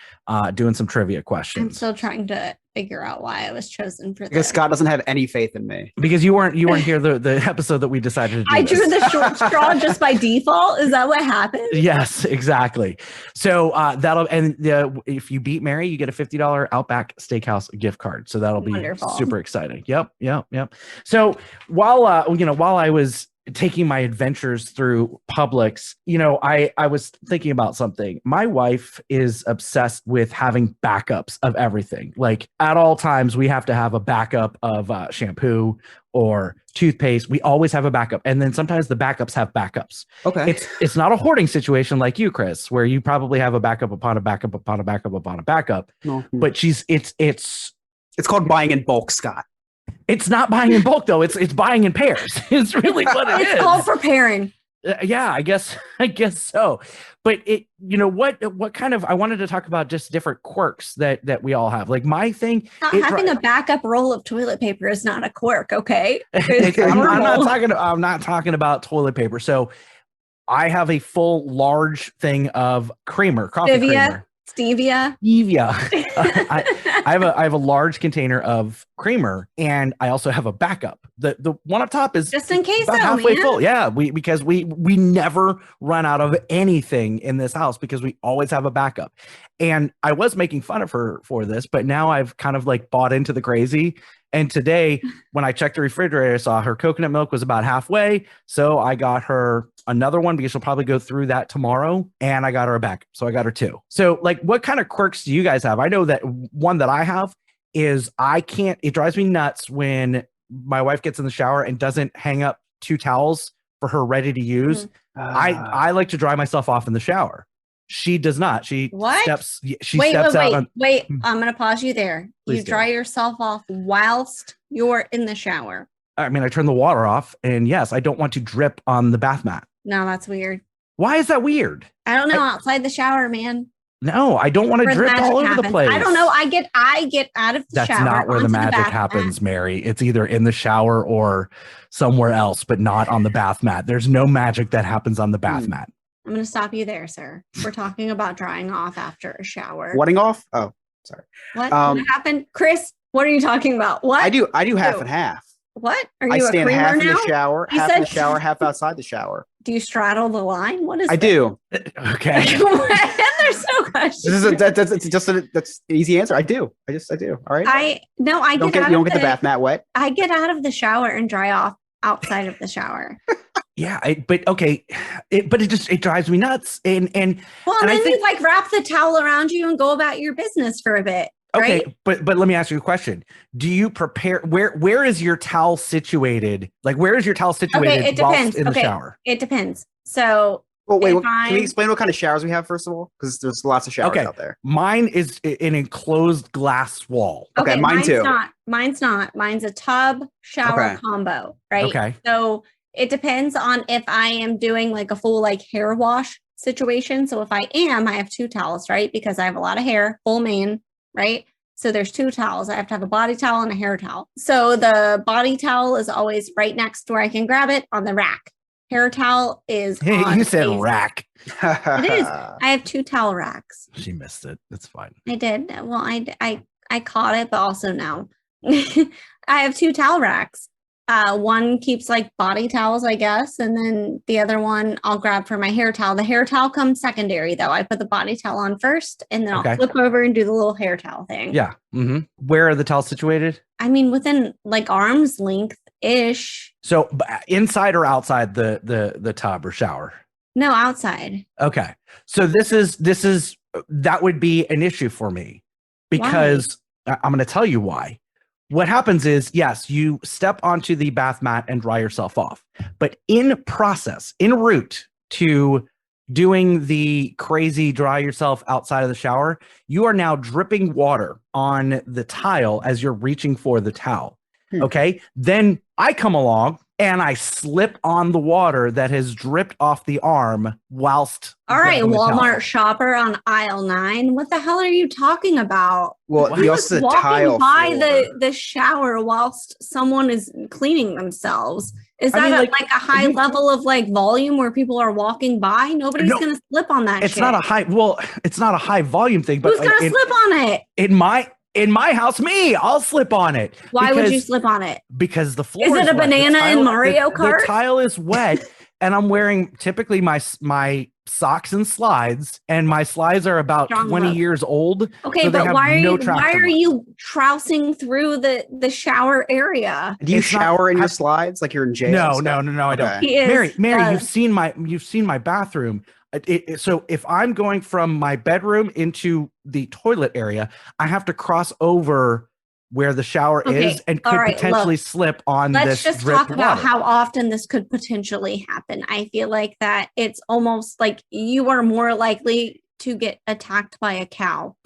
[SPEAKER 1] doing some trivia
[SPEAKER 2] I'm
[SPEAKER 1] questions.
[SPEAKER 2] still trying to figure out why I was chosen for
[SPEAKER 3] because
[SPEAKER 2] this.
[SPEAKER 3] Scott doesn't have any faith in me.
[SPEAKER 1] Because you weren't here the episode that we decided to do.
[SPEAKER 2] I
[SPEAKER 1] this.
[SPEAKER 2] drew the short straw just by default. Is that what happened?
[SPEAKER 1] Yes, exactly. So if you beat Mary, you get a $50 Outback Steakhouse gift card. So that'll be
[SPEAKER 2] Wonderful.
[SPEAKER 1] super exciting. Yep. So while I was taking my adventures through Publix, you know, I was thinking about something. My wife is obsessed with having backups of everything. Like at all times, we have to have a backup of shampoo or toothpaste. We always have a backup. And then sometimes the backups have backups.
[SPEAKER 3] Okay.
[SPEAKER 1] It's not a hoarding situation like you, Chris, where you probably have a backup upon a backup upon a backup upon a backup.
[SPEAKER 3] No.
[SPEAKER 1] But it's
[SPEAKER 3] called buying in bulk, Scott.
[SPEAKER 1] It's not buying in bulk though. It's buying in pairs. It's really what it is.
[SPEAKER 2] It's called preparing.
[SPEAKER 1] Yeah, I guess so. But it, you know, what kind of, I wanted to talk about just different quirks that we all have. Like my thing,
[SPEAKER 2] Not having a backup roll of toilet paper is not a quirk, okay?
[SPEAKER 1] I'm not talking about toilet paper. So I have a full large thing of creamer, coffee creamer.
[SPEAKER 2] Stevia.
[SPEAKER 1] I have a large container of creamer, and I also have a backup. The one up top is
[SPEAKER 2] just in case,
[SPEAKER 1] about halfway full. Yeah, because we never run out of anything in this house because we always have a backup. And I was making fun of her for this, but now I've kind of like bought into the crazy. And today, when I checked the refrigerator, I saw her coconut milk was about halfway. So I got her another one because she'll probably go through that tomorrow. And I got her a backup. So I got her 2. So like, what kind of quirks do you guys have? I know that one that I have is it drives me nuts when my wife gets in the shower and doesn't hang up 2 towels for her ready to use. I like to dry myself off in the shower. She does not. She steps out.
[SPEAKER 2] Wait. I'm going to pause you there.
[SPEAKER 1] Please
[SPEAKER 2] you dry yourself off whilst you're in the shower.
[SPEAKER 1] I mean, I turn the water off, and yes, I don't want to drip on the bath mat.
[SPEAKER 2] No, that's weird.
[SPEAKER 1] Why is that weird?
[SPEAKER 2] I don't know. Outside the shower, man.
[SPEAKER 1] No, I don't want to drip all over the place.
[SPEAKER 2] I don't know. I get out of the shower.
[SPEAKER 1] That's not where the magic happens, Mary. It's either in the shower or somewhere else, but not on the bath mat. There's no magic that happens on the bath mat.
[SPEAKER 2] I'm going to stop you there, sir. We're talking about drying off after a shower.
[SPEAKER 3] Wetting off? Oh, sorry.
[SPEAKER 2] What happened? Chris, what are you talking about? What?
[SPEAKER 3] I do half and half.
[SPEAKER 2] What? Are you
[SPEAKER 3] I stand
[SPEAKER 2] a creamer
[SPEAKER 3] half
[SPEAKER 2] now?
[SPEAKER 3] in the shower, half in the shower, half outside the shower.
[SPEAKER 2] Do you straddle the line? What is
[SPEAKER 3] I do.
[SPEAKER 1] Okay.
[SPEAKER 2] There's no question.
[SPEAKER 3] That's an easy answer. I do. I do. All right.
[SPEAKER 2] You don't get the
[SPEAKER 3] bath mat wet.
[SPEAKER 2] I get out of the shower and dry off outside of the shower.
[SPEAKER 1] Yeah, but it drives me nuts. And
[SPEAKER 2] then you like wrap the towel around you and go about your business for a bit.
[SPEAKER 1] Okay,
[SPEAKER 2] right?
[SPEAKER 1] but let me ask you a question. Do you prepare where is your towel situated? Like where is your towel situated
[SPEAKER 2] it depends.
[SPEAKER 1] whilst in the shower?
[SPEAKER 2] It depends. So
[SPEAKER 3] well, wait, can we explain what kind of showers we have first of all? Because there's lots of showers out there.
[SPEAKER 1] Mine is an enclosed glass wall.
[SPEAKER 3] Okay, mine too.
[SPEAKER 2] Mine's not. Mine's a tub shower combo, right?
[SPEAKER 1] Okay.
[SPEAKER 2] So it depends on if I am doing like a full like hair wash situation. So if I have 2 towels, right? Because I have a lot of hair, full mane, right? So there's 2 towels. I have to have a body towel and a hair towel. So the body towel is always right next to where I can grab it on the rack. Hair towel is on
[SPEAKER 1] you said rack.
[SPEAKER 2] It is. I have 2 towel racks.
[SPEAKER 1] She missed it. It's fine.
[SPEAKER 2] I did. Well, I caught it, but also no. I have 2 towel racks. One keeps like body towels, I guess, and then the other one I'll grab for my hair towel. The hair towel comes secondary, though. I put the body towel on first, and then I'll flip over and do the little hair towel thing.
[SPEAKER 1] Yeah. Mm-hmm. Where are the towels situated?
[SPEAKER 2] I mean, within like arm's length ish.
[SPEAKER 1] So inside or outside the tub or shower?
[SPEAKER 2] No, outside.
[SPEAKER 1] Okay. So that would be an issue for me because I'm going to tell you why. What happens is, yes, you step onto the bath mat and dry yourself off, but en route to doing the crazy dry yourself outside of the shower, you are now dripping water on the tile as you're reaching for the towel. Okay. Then I come along and I slip on the water that has dripped off the arm whilst.
[SPEAKER 2] All right, Walmart shopper on aisle 9. What the hell are you talking about?
[SPEAKER 3] Well, you also
[SPEAKER 2] walking by the shower whilst someone is cleaning themselves. Is that like a high level of like volume where people are walking by? Nobody's going to slip on that.
[SPEAKER 1] It's not a high. Well, it's not a high volume thing. But
[SPEAKER 2] who's going to slip on it?
[SPEAKER 1] In my house, I'll slip on it.
[SPEAKER 2] Why would you slip on it?
[SPEAKER 1] Because the floor
[SPEAKER 2] is it a banana in Mario Kart?
[SPEAKER 1] The tile is wet, and I'm wearing typically my socks and slides, and my slides are about
[SPEAKER 2] Strong
[SPEAKER 1] 20
[SPEAKER 2] love.
[SPEAKER 1] years old.
[SPEAKER 2] Okay,
[SPEAKER 1] so they
[SPEAKER 2] but
[SPEAKER 1] have
[SPEAKER 2] why are
[SPEAKER 1] no
[SPEAKER 2] you
[SPEAKER 1] traction marks.
[SPEAKER 2] trousing through the shower area?
[SPEAKER 3] Do you
[SPEAKER 1] It's not-
[SPEAKER 3] shower in your
[SPEAKER 1] have-
[SPEAKER 3] slides like you're in jail?
[SPEAKER 1] No,
[SPEAKER 3] Scott?
[SPEAKER 1] no, I don't.
[SPEAKER 3] Okay.
[SPEAKER 2] He is,
[SPEAKER 1] Mary,
[SPEAKER 2] uh,
[SPEAKER 1] you've seen my bathroom. So if I'm going from my bedroom into the toilet area, I have to cross over where the shower
[SPEAKER 2] Okay,
[SPEAKER 1] is and
[SPEAKER 2] all
[SPEAKER 1] could
[SPEAKER 2] right,
[SPEAKER 1] potentially
[SPEAKER 2] look,
[SPEAKER 1] slip on
[SPEAKER 2] let's
[SPEAKER 1] this
[SPEAKER 2] just
[SPEAKER 1] dripped
[SPEAKER 2] talk about
[SPEAKER 1] water.
[SPEAKER 2] how often this could potentially happen. I feel like that it's almost like you are more likely to get attacked by a cow.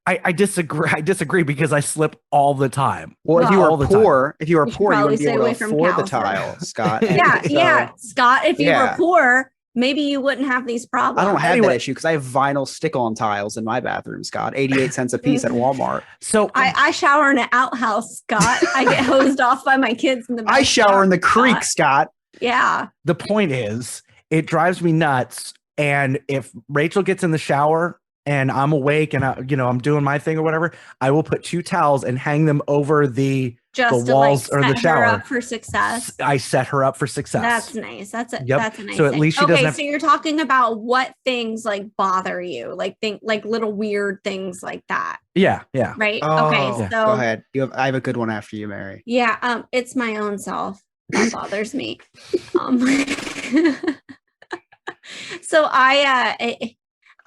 [SPEAKER 1] I disagree. I disagree because I slip all the time.
[SPEAKER 3] Well, if you
[SPEAKER 1] All
[SPEAKER 3] were
[SPEAKER 1] the time.
[SPEAKER 3] poor,
[SPEAKER 2] You should
[SPEAKER 3] you
[SPEAKER 2] probably
[SPEAKER 3] wouldn't be
[SPEAKER 2] stay
[SPEAKER 3] able to
[SPEAKER 2] away from
[SPEAKER 3] afford the
[SPEAKER 2] cows.
[SPEAKER 3] tile, Scott. And
[SPEAKER 2] Yeah,
[SPEAKER 3] so
[SPEAKER 2] yeah, Scott. If you were
[SPEAKER 3] Yeah.
[SPEAKER 2] poor, maybe you wouldn't have these problems.
[SPEAKER 3] I don't have
[SPEAKER 1] Anyway.
[SPEAKER 3] that issue because I have vinyl stick-on tiles in my bathroom, Scott. 88 cents a piece at Walmart.
[SPEAKER 1] So
[SPEAKER 2] I shower in an outhouse, Scott. I get hosed off by my kids in the
[SPEAKER 3] I shower in the creek,
[SPEAKER 2] Scott.
[SPEAKER 3] Scott.
[SPEAKER 2] Yeah.
[SPEAKER 1] the point is, it drives me nuts. And if Rachel gets in the shower and I'm awake and I'm doing my thing or whatever, I will put 2 towels and hang them over the
[SPEAKER 2] Just
[SPEAKER 1] walls
[SPEAKER 2] to
[SPEAKER 1] or
[SPEAKER 2] like
[SPEAKER 1] the
[SPEAKER 2] set her
[SPEAKER 1] shower.
[SPEAKER 2] up for success.
[SPEAKER 1] I set her up for success.
[SPEAKER 2] That's nice. That's a
[SPEAKER 1] Yep.
[SPEAKER 2] that's a nice
[SPEAKER 1] So at
[SPEAKER 2] thing.
[SPEAKER 1] least she
[SPEAKER 2] okay,
[SPEAKER 1] doesn't have-
[SPEAKER 2] so you're talking about what things like bother you, like little weird things like that,
[SPEAKER 1] yeah.
[SPEAKER 2] right?
[SPEAKER 3] Oh,
[SPEAKER 2] okay, so
[SPEAKER 3] go ahead. I have a good one after you, Mary.
[SPEAKER 2] yeah, it's my own self that bothers me. So I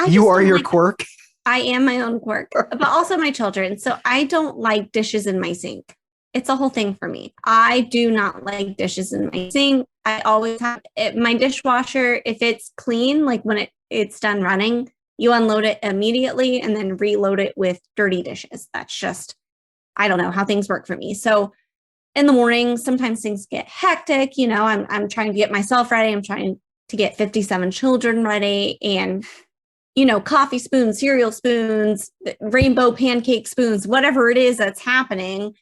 [SPEAKER 3] You
[SPEAKER 2] just
[SPEAKER 3] are
[SPEAKER 2] don't
[SPEAKER 3] your
[SPEAKER 2] like-
[SPEAKER 3] quirk.
[SPEAKER 2] I am my own quirk, but also my children. So I don't like dishes in my sink. It's a whole thing for me. I do not like dishes in my sink. I always have my dishwasher. If it's clean, like when it's done running, you unload it immediately and then reload it with dirty dishes. That's just, I don't know how things work for me. So in the morning, sometimes things get hectic. I'm trying to get myself ready. I'm trying to get 57 children ready, and coffee spoons, cereal spoons, rainbow pancake spoons, whatever it is that's happening.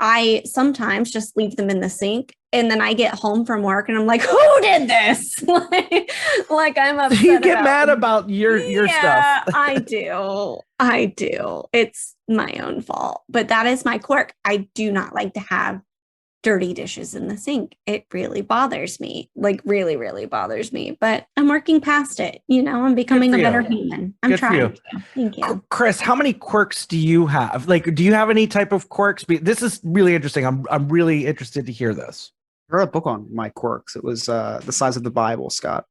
[SPEAKER 2] I sometimes just leave them in the sink, and then I get home from work and I'm like, who did this? like I'm upset.
[SPEAKER 1] You get mad about your
[SPEAKER 2] Yeah,
[SPEAKER 1] stuff.
[SPEAKER 2] I do. It's my own fault. But that is my quirk. I do not like to have dirty dishes in the sink. It really bothers me. Like really, really bothers me. But I'm working past it. I'm becoming a
[SPEAKER 1] for
[SPEAKER 2] better
[SPEAKER 1] you.
[SPEAKER 2] human. I'm
[SPEAKER 1] Good for
[SPEAKER 2] trying
[SPEAKER 1] you.
[SPEAKER 2] to. Thank you.
[SPEAKER 1] Chris, how many quirks do you have? Like, do you have any type of quirks? This is really interesting. I'm really interested to hear this.
[SPEAKER 3] I wrote a book on my quirks. It was the size of the Bible, Scott.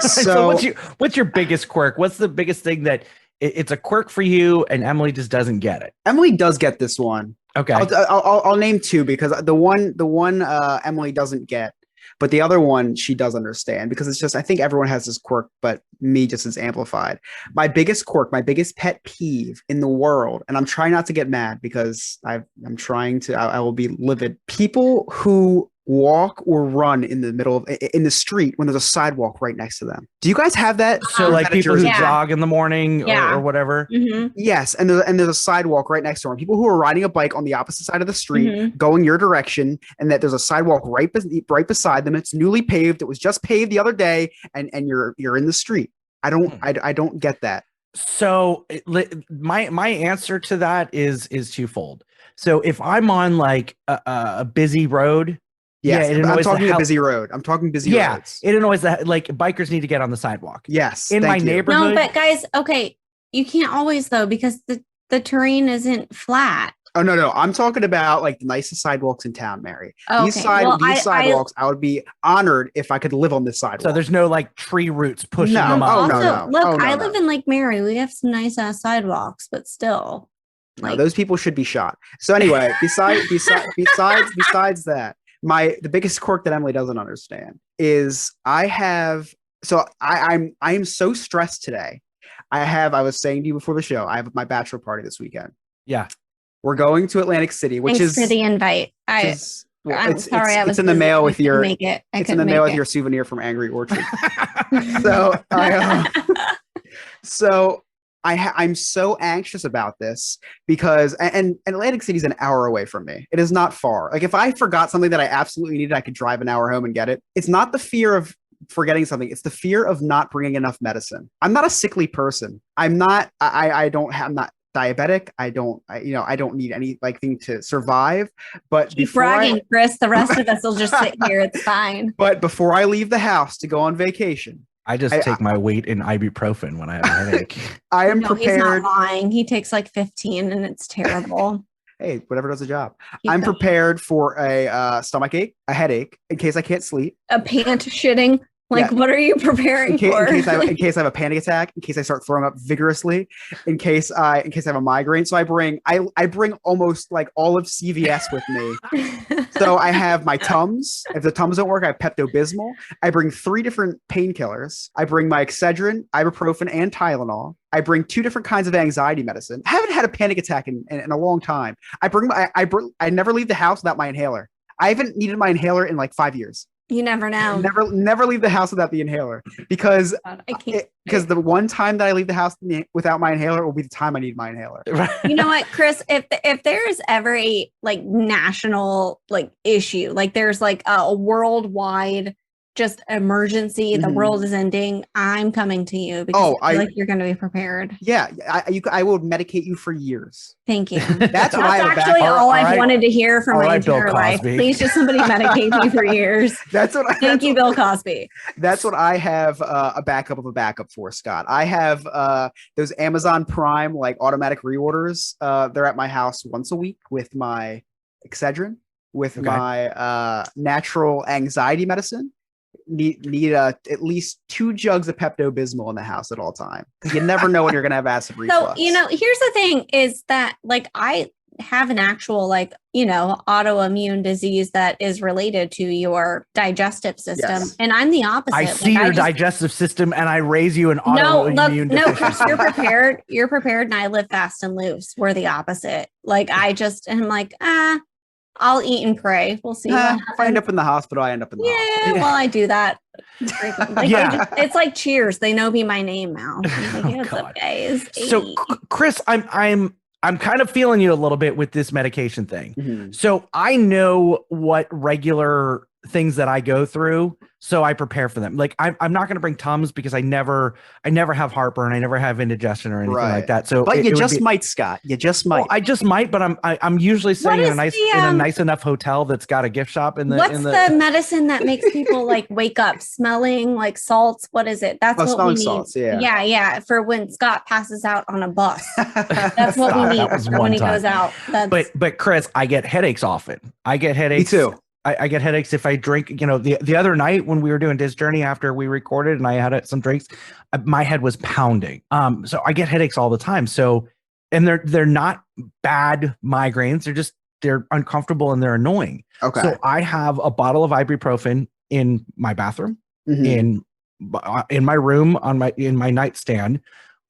[SPEAKER 1] So what's your biggest quirk? What's the biggest thing that it's a quirk for you and Emily just doesn't get it?
[SPEAKER 3] Emily does get this one.
[SPEAKER 1] Okay.
[SPEAKER 3] I'll name 2 because the one Emily doesn't get, but the other one she does understand because it's just I think everyone has this quirk, but me just is amplified. My biggest quirk, my biggest pet peeve in the world, and I'm trying not to get mad because I'm trying to. I will be livid. People who walk or run in the street when there's a sidewalk right next to them. Do you guys have that?
[SPEAKER 1] So like
[SPEAKER 3] Is that a
[SPEAKER 1] people who
[SPEAKER 3] Jersey-
[SPEAKER 2] Yeah.
[SPEAKER 1] jog in the morning
[SPEAKER 2] Yeah.
[SPEAKER 1] or whatever.
[SPEAKER 2] Mhm,
[SPEAKER 3] Yes, and there's a sidewalk right next to them. People who are riding a bike on the opposite side of the street,
[SPEAKER 2] mhm.
[SPEAKER 3] going your direction, and that there's a sidewalk right beside them. It's newly paved. It was just paved the other day, and you're in the street. I don't get that.
[SPEAKER 1] So my answer to that is twofold. So if I'm on like a busy road,
[SPEAKER 3] Yes,
[SPEAKER 1] it
[SPEAKER 3] I'm
[SPEAKER 1] annoys the
[SPEAKER 3] talking a
[SPEAKER 1] hell-
[SPEAKER 3] busy road. I'm talking busy
[SPEAKER 1] yeah,
[SPEAKER 3] roads.
[SPEAKER 1] it annoys that like bikers need to get on the sidewalk.
[SPEAKER 3] Yes,
[SPEAKER 1] in
[SPEAKER 3] thank
[SPEAKER 1] my
[SPEAKER 3] you.
[SPEAKER 1] neighborhood.
[SPEAKER 2] No, but guys, okay, you can't always though because the terrain isn't flat.
[SPEAKER 3] Oh no, I'm talking about like the nicest sidewalks in town, Mary.
[SPEAKER 2] Okay.
[SPEAKER 3] These
[SPEAKER 2] Well,
[SPEAKER 3] sidewalks, I would be honored if I could live on this sidewalk.
[SPEAKER 1] So there's no like tree roots pushing
[SPEAKER 3] No.
[SPEAKER 1] them up.
[SPEAKER 3] Oh,
[SPEAKER 2] also,
[SPEAKER 3] no.
[SPEAKER 2] look,
[SPEAKER 3] Oh, no,
[SPEAKER 2] I
[SPEAKER 3] no.
[SPEAKER 2] live in Lake Mary. We have some nice ass sidewalks, but still,
[SPEAKER 3] No,
[SPEAKER 2] like,
[SPEAKER 3] those people should be shot. So anyway, besides that, the biggest quirk that Emily doesn't understand is I am so stressed today. I was saying to you before the show, I have my bachelor party this weekend.
[SPEAKER 1] Yeah.
[SPEAKER 3] We're going to Atlantic City, which
[SPEAKER 2] thanks
[SPEAKER 3] is
[SPEAKER 2] for the invite.
[SPEAKER 3] well,
[SPEAKER 2] I'm sorry, I was
[SPEAKER 3] it's in the
[SPEAKER 2] busy.
[SPEAKER 3] mail
[SPEAKER 2] I
[SPEAKER 3] with
[SPEAKER 2] couldn't
[SPEAKER 3] your
[SPEAKER 2] make it. I
[SPEAKER 3] it's in
[SPEAKER 2] couldn't
[SPEAKER 3] the mail
[SPEAKER 2] make
[SPEAKER 3] with
[SPEAKER 2] it.
[SPEAKER 3] your souvenir from Angry Orchard. I'm so anxious about this because and Atlantic City is an hour away from me. It is not far. Like if I forgot something that I absolutely needed, I could drive an hour home and get it. It's not the fear of forgetting something. It's the fear of not bringing enough medicine. I'm not a sickly person. I'm not diabetic. I don't need any like thing to survive. But
[SPEAKER 2] Keep
[SPEAKER 3] before
[SPEAKER 2] bragging, Chris. The rest of us will just sit here. It's fine.
[SPEAKER 3] but before I leave the house to go on vacation,
[SPEAKER 1] I just take my weight in ibuprofen when I have a headache.
[SPEAKER 3] I am
[SPEAKER 2] No, he's not
[SPEAKER 3] prepared.
[SPEAKER 2] lying. He takes like 15 and it's terrible.
[SPEAKER 3] Hey, whatever does the job.
[SPEAKER 2] Keep
[SPEAKER 3] I'm
[SPEAKER 2] going.
[SPEAKER 3] prepared for a stomach ache, a headache, in case I can't sleep,
[SPEAKER 2] A pant shitting. Like,
[SPEAKER 3] Yeah.
[SPEAKER 2] what are you preparing
[SPEAKER 3] in case,
[SPEAKER 2] for?
[SPEAKER 3] in case I have a panic attack, in case I start throwing up vigorously, in case I have a migraine. So I bring almost like all of CVS with me. So I have my Tums. If the Tums don't work, I have Pepto-Bismol. I bring 3 different painkillers. I bring my Excedrin, ibuprofen, and Tylenol. I bring 2 different kinds of anxiety medicine. I haven't had a panic attack in a long time. I never leave the house without my inhaler. I haven't needed my inhaler in like 5 years.
[SPEAKER 2] You never know.
[SPEAKER 3] Never leave the house without the inhaler because
[SPEAKER 2] God, I can't.
[SPEAKER 3] the one time that I leave the house without my inhaler will be the time I need my inhaler.
[SPEAKER 2] You know what, Chris? If there's ever a like national like issue, like there's like a worldwide just emergency, the
[SPEAKER 3] Mhm.
[SPEAKER 2] world is ending, I'm coming to you because I feel like you're going to be prepared.
[SPEAKER 3] Yeah, I will medicate you for years.
[SPEAKER 2] Thank you.
[SPEAKER 3] That's what I have a
[SPEAKER 2] actually
[SPEAKER 3] back-
[SPEAKER 2] all I've
[SPEAKER 1] right.
[SPEAKER 2] wanted to hear for
[SPEAKER 1] All
[SPEAKER 2] my
[SPEAKER 1] right, Bill
[SPEAKER 2] entire life.
[SPEAKER 1] Cosby.
[SPEAKER 2] Please just somebody medicate me for years.
[SPEAKER 3] That's what
[SPEAKER 2] Thank you, Bill Cosby.
[SPEAKER 3] That's what I have a backup of a backup for, Scott. I have those Amazon Prime like automatic reorders. They're at my house once a week with my Excedrin, with
[SPEAKER 1] Okay.
[SPEAKER 3] my natural anxiety medicine. Need at least 2 jugs of Pepto-Bismol in the house at all time. You never know when you're gonna have acid reflux.
[SPEAKER 2] So, here's the thing is that like I have an actual like, autoimmune disease that is related to your digestive system.
[SPEAKER 3] Yes.
[SPEAKER 2] And I'm the opposite.
[SPEAKER 1] I see your digestive system and I raise you an autoimmune
[SPEAKER 2] no, Chris,
[SPEAKER 1] deficiency.
[SPEAKER 2] you're prepared. You're prepared and I live fast and loose. We're the opposite. Like I'm like, I'll eat and pray. We'll see. What
[SPEAKER 3] If I end
[SPEAKER 2] happens.
[SPEAKER 3] up in the hospital, I end up in the hospital.
[SPEAKER 2] Yeah, well, I do that. Like,
[SPEAKER 1] Yeah.
[SPEAKER 2] it's like Cheers. They know me my name now. I'm like,
[SPEAKER 1] Oh,
[SPEAKER 2] what's
[SPEAKER 1] God.
[SPEAKER 2] up, guys?
[SPEAKER 1] So,
[SPEAKER 2] Hey.
[SPEAKER 1] Chris, I'm kind of feeling you a little bit with this medication thing.
[SPEAKER 3] Mhm.
[SPEAKER 1] So I know what regular things that I go through, so I prepare for them. Like I'm not going to bring Tums because I never have heartburn, I never have indigestion or anything
[SPEAKER 3] Right.
[SPEAKER 1] like that. So,
[SPEAKER 3] But
[SPEAKER 1] it
[SPEAKER 3] you
[SPEAKER 1] would
[SPEAKER 3] just
[SPEAKER 1] be-
[SPEAKER 3] might, Scott. You just might.
[SPEAKER 1] Well, I just might, but I'm usually staying in
[SPEAKER 2] is
[SPEAKER 1] a
[SPEAKER 2] the,
[SPEAKER 1] nice enough hotel that's got a gift shop in the.
[SPEAKER 2] What's
[SPEAKER 1] in
[SPEAKER 2] the medicine that makes people like wake up smelling like salts? What is it? That's what we
[SPEAKER 3] smelling
[SPEAKER 2] need.
[SPEAKER 3] salts, yeah.
[SPEAKER 2] Yeah. For when Scott passes out on a bus. That's what
[SPEAKER 1] Stop,
[SPEAKER 2] we
[SPEAKER 1] that
[SPEAKER 2] need
[SPEAKER 1] was
[SPEAKER 2] for
[SPEAKER 1] one
[SPEAKER 2] when he
[SPEAKER 1] time.
[SPEAKER 2] goes out. That's,
[SPEAKER 1] But Chris, I get headaches often. I get
[SPEAKER 3] Me
[SPEAKER 1] headaches.
[SPEAKER 3] too.
[SPEAKER 1] I get headaches if I drink. The other night when we were doing Diz Journey after we recorded and I had some drinks, my head was pounding. So I get headaches all the time. So, and they're not bad migraines. They're uncomfortable and they're annoying.
[SPEAKER 3] Okay.
[SPEAKER 1] So I have a bottle of ibuprofen in my bathroom,
[SPEAKER 3] Mhm.
[SPEAKER 1] in my room, in my nightstand.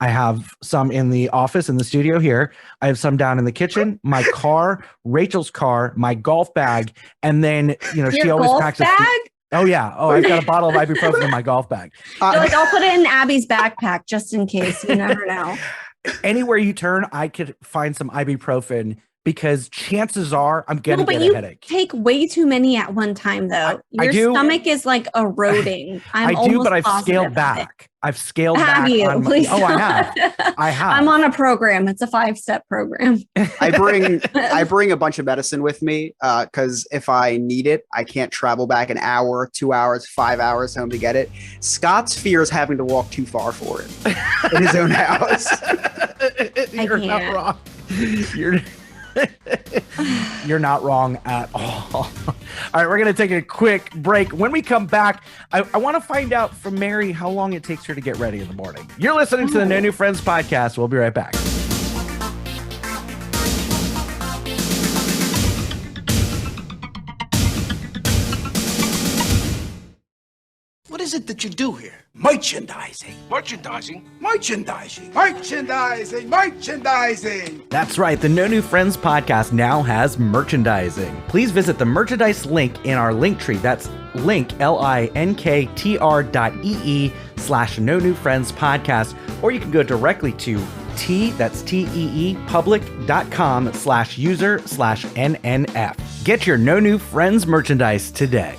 [SPEAKER 1] I have some in the office, in the studio here. I have some down in the kitchen, my car, Rachel's car, my golf bag, and then she
[SPEAKER 2] your
[SPEAKER 1] always
[SPEAKER 2] golf
[SPEAKER 1] packs
[SPEAKER 2] bag?
[SPEAKER 1] Oh yeah. Oh, I've got a bottle of ibuprofen in my golf bag.
[SPEAKER 2] You're like, I'll put it in Abby's backpack just in case. You never know.
[SPEAKER 1] Anywhere you turn, I could find some ibuprofen because chances are I'm gonna
[SPEAKER 2] No, but
[SPEAKER 1] get a
[SPEAKER 2] you
[SPEAKER 1] headache.
[SPEAKER 2] take way too many at one time, though.
[SPEAKER 1] I
[SPEAKER 2] Your
[SPEAKER 1] do.
[SPEAKER 2] stomach is like eroding.
[SPEAKER 1] I do,
[SPEAKER 2] almost
[SPEAKER 1] but I've
[SPEAKER 2] positive
[SPEAKER 1] scaled
[SPEAKER 2] of it.
[SPEAKER 1] back. I've scaled
[SPEAKER 2] Have
[SPEAKER 1] back.
[SPEAKER 2] you?
[SPEAKER 1] on my-
[SPEAKER 2] Please.
[SPEAKER 1] Oh, I have. I have.
[SPEAKER 2] I'm on a program. It's a 5-step program.
[SPEAKER 3] I bring a bunch of medicine with me because if I need it, I can't travel back an hour, 2 hours, 5 hours home to get it. Scott's fear is having to walk too far for it in his own house.
[SPEAKER 1] You're not
[SPEAKER 2] can't.
[SPEAKER 1] wrong. You're not wrong at all. All right, we're going to take a quick break. When we come back, I want to find out from Mary how long it takes her to get ready in the morning. You're listening to the No New Friends podcast. We'll be right back.
[SPEAKER 7] What is it that you do here? Merchandising.
[SPEAKER 8] Merchandising?
[SPEAKER 7] Merchandising. Merchandising. Merchandising.
[SPEAKER 1] That's right. The No New Friends podcast now has merchandising. Please visit the merchandise link in our link tree. That's link, linktr.ee/No New Friends podcast. Or you can go directly to public.com/user/NNF. Get your No New Friends merchandise today.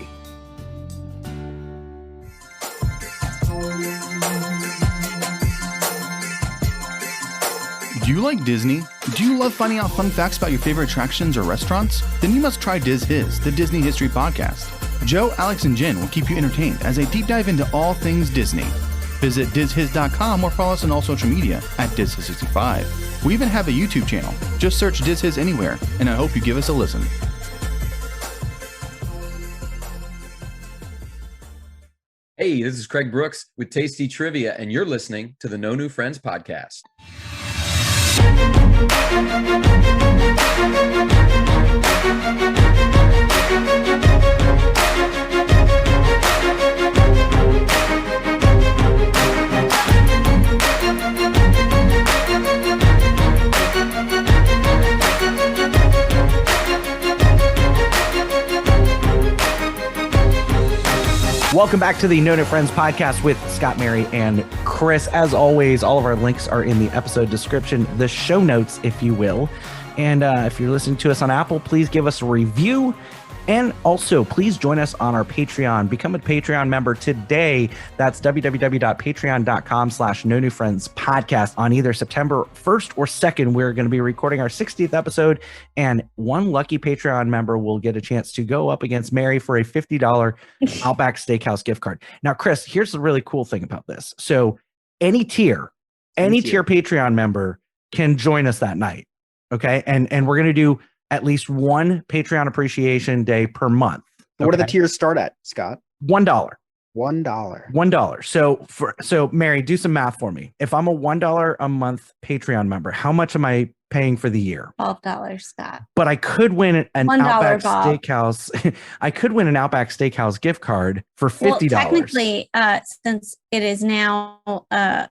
[SPEAKER 8] Do you like Disney? Do you love finding out fun facts about your favorite attractions or restaurants? Then you must try Diz Hiz, the Disney History Podcast. Joe, Alex, and Jen will keep you entertained as they deep dive into all things Disney. Visit DizHiz.com or follow us on all social media at DizHiz65. We even have a YouTube channel. Just search Diz Hiz anywhere, and I hope you give us a listen.
[SPEAKER 9] Hey, this is Craig Brooks with Tasty Trivia, and you're listening to the No New Friends podcast.
[SPEAKER 1] Welcome back to the No New Friends podcast with Scott, Mary, and Chris. As always, all of our links are in the episode description, the show notes, if you will. And if you're listening to us on Apple, please give us a review. And also, please join us on our Patreon. Become a Patreon member today. That's www.patreon.com/No New Friends podcast. On either September 1st or 2nd, we're going to be recording our 60th episode. And one lucky Patreon member will get a chance to go up against Mary for a $50 Outback Steakhouse gift card. Now, Chris, here's the really cool thing about this. So any tier Patreon member can join us that night. Okay. And we're going to do at least one Patreon appreciation day per month.
[SPEAKER 3] Okay? What do the tiers start at, Scott?
[SPEAKER 1] $1.
[SPEAKER 3] $1.
[SPEAKER 1] So Mary, do some math for me. If I'm a $1 a month Patreon member, how much am I paying for the year?
[SPEAKER 2] $12, Scott.
[SPEAKER 1] But I could win an Outback
[SPEAKER 2] Bob.
[SPEAKER 1] Steakhouse. I could win an Outback Steakhouse gift card for $50.
[SPEAKER 2] Well, technically, since it is now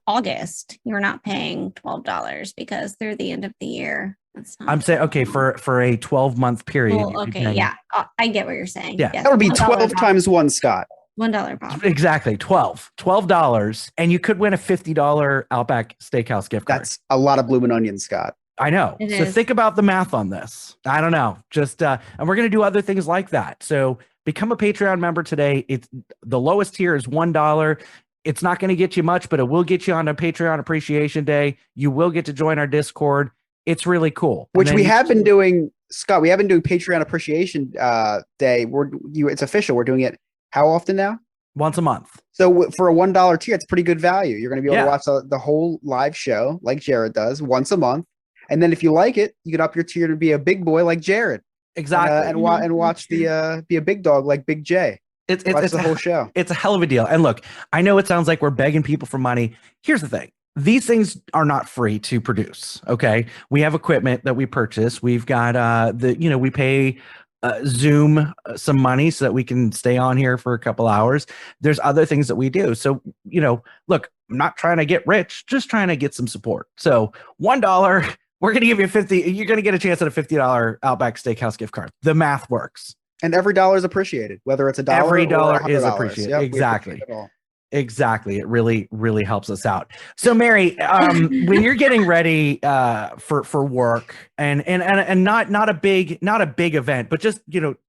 [SPEAKER 2] August, you're not paying $12 because through the end of the year.
[SPEAKER 1] I'm saying, okay, for a 12-month period.
[SPEAKER 2] Well, okay, yeah, I get what you're saying.
[SPEAKER 1] Yeah,
[SPEAKER 3] that would be 12 times one, Scott.
[SPEAKER 2] $1 Bob.
[SPEAKER 1] Exactly, $12, and you could win a $50 Outback Steakhouse gift card.
[SPEAKER 3] That's a lot of bloomin' onions, Scott.
[SPEAKER 1] I know. So think about the math on this. I don't know. Just and we're going to do other things like that. So become a Patreon member today. It's the lowest tier is $1. It's not going to get you much, but it will get you on a Patreon Appreciation Day. You will get to join our Discord. It's really cool.
[SPEAKER 3] Which we have been doing, Scott. We have been doing Patreon Appreciation Day. It's official. We're doing it how often now?
[SPEAKER 1] Once a month.
[SPEAKER 3] So for a $1 tier, it's pretty good value. You're going to be able to watch the whole live show like Jared does once a month. And then if you like it, you can up your tier to be a big boy like Jared.
[SPEAKER 1] Exactly.
[SPEAKER 3] And watch be a big dog like Big J. It's the whole show.
[SPEAKER 1] It's a hell of a deal. And look, I know it sounds like we're begging people for money. Here's the thing. These things are not free to produce. Okay. We have equipment that we purchase. We've got we pay Zoom some money so that we can stay on here for a couple hours. There's other things that we do. So, look, I'm not trying to get rich, just trying to get some support. So $1, we're going to give you you're going to get a chance at a $50 Outback Steakhouse gift card. The math works.
[SPEAKER 3] And every dollar is appreciated, whether it's $1
[SPEAKER 1] every
[SPEAKER 3] or
[SPEAKER 1] dollar is
[SPEAKER 3] $100.
[SPEAKER 1] appreciated.
[SPEAKER 3] Yep,
[SPEAKER 1] exactly. Exactly. It really, really helps us out. So Mary, when you're getting ready for work and not a big event, but just,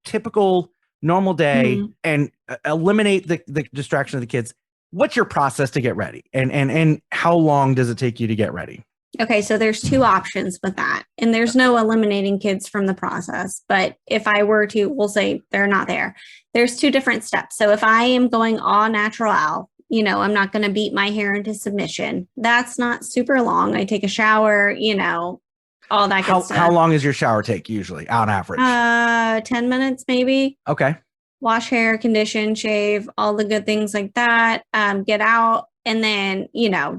[SPEAKER 1] typical normal day and eliminate the distraction of the kids, what's your process to get ready? And how long does it take you to get ready?
[SPEAKER 2] Okay, so there's two options with that. And there's no eliminating kids from the process. But if I were to, we'll say they're not there. There's two different steps. So if I am going all natural, I'm not going to beat my hair into submission. That's not super long. I take a shower, all that good stuff.
[SPEAKER 1] How long does your shower take usually on average?
[SPEAKER 2] 10 minutes maybe.
[SPEAKER 1] Okay.
[SPEAKER 2] Wash hair, condition, shave, all the good things like that. Get out. And then,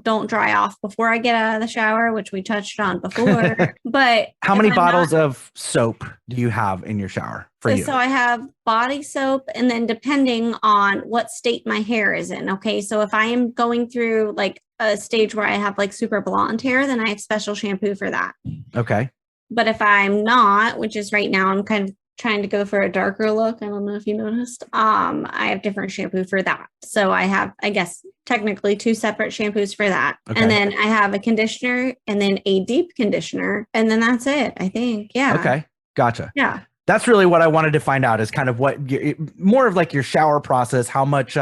[SPEAKER 2] don't dry off before I get out of the shower, which we touched on before. But
[SPEAKER 1] how many bottles of soap do you have in your shower for you?
[SPEAKER 2] So I have body soap, and then depending on what state my hair is in. Okay. So if I am going through like a stage where I have like super blonde hair, then I have special shampoo for that.
[SPEAKER 1] Okay.
[SPEAKER 2] But if I'm not, which is right now, I'm kind of trying to go for a darker look. I don't know if you noticed. I have different shampoo for that. So I have, I guess, technically two separate shampoos for that. Okay. And then I have a conditioner and then a deep conditioner. And then that's it, I think. Yeah.
[SPEAKER 1] Okay. Gotcha.
[SPEAKER 2] Yeah.
[SPEAKER 1] That's really what I wanted to find out, is kind of what more of like your shower process, how much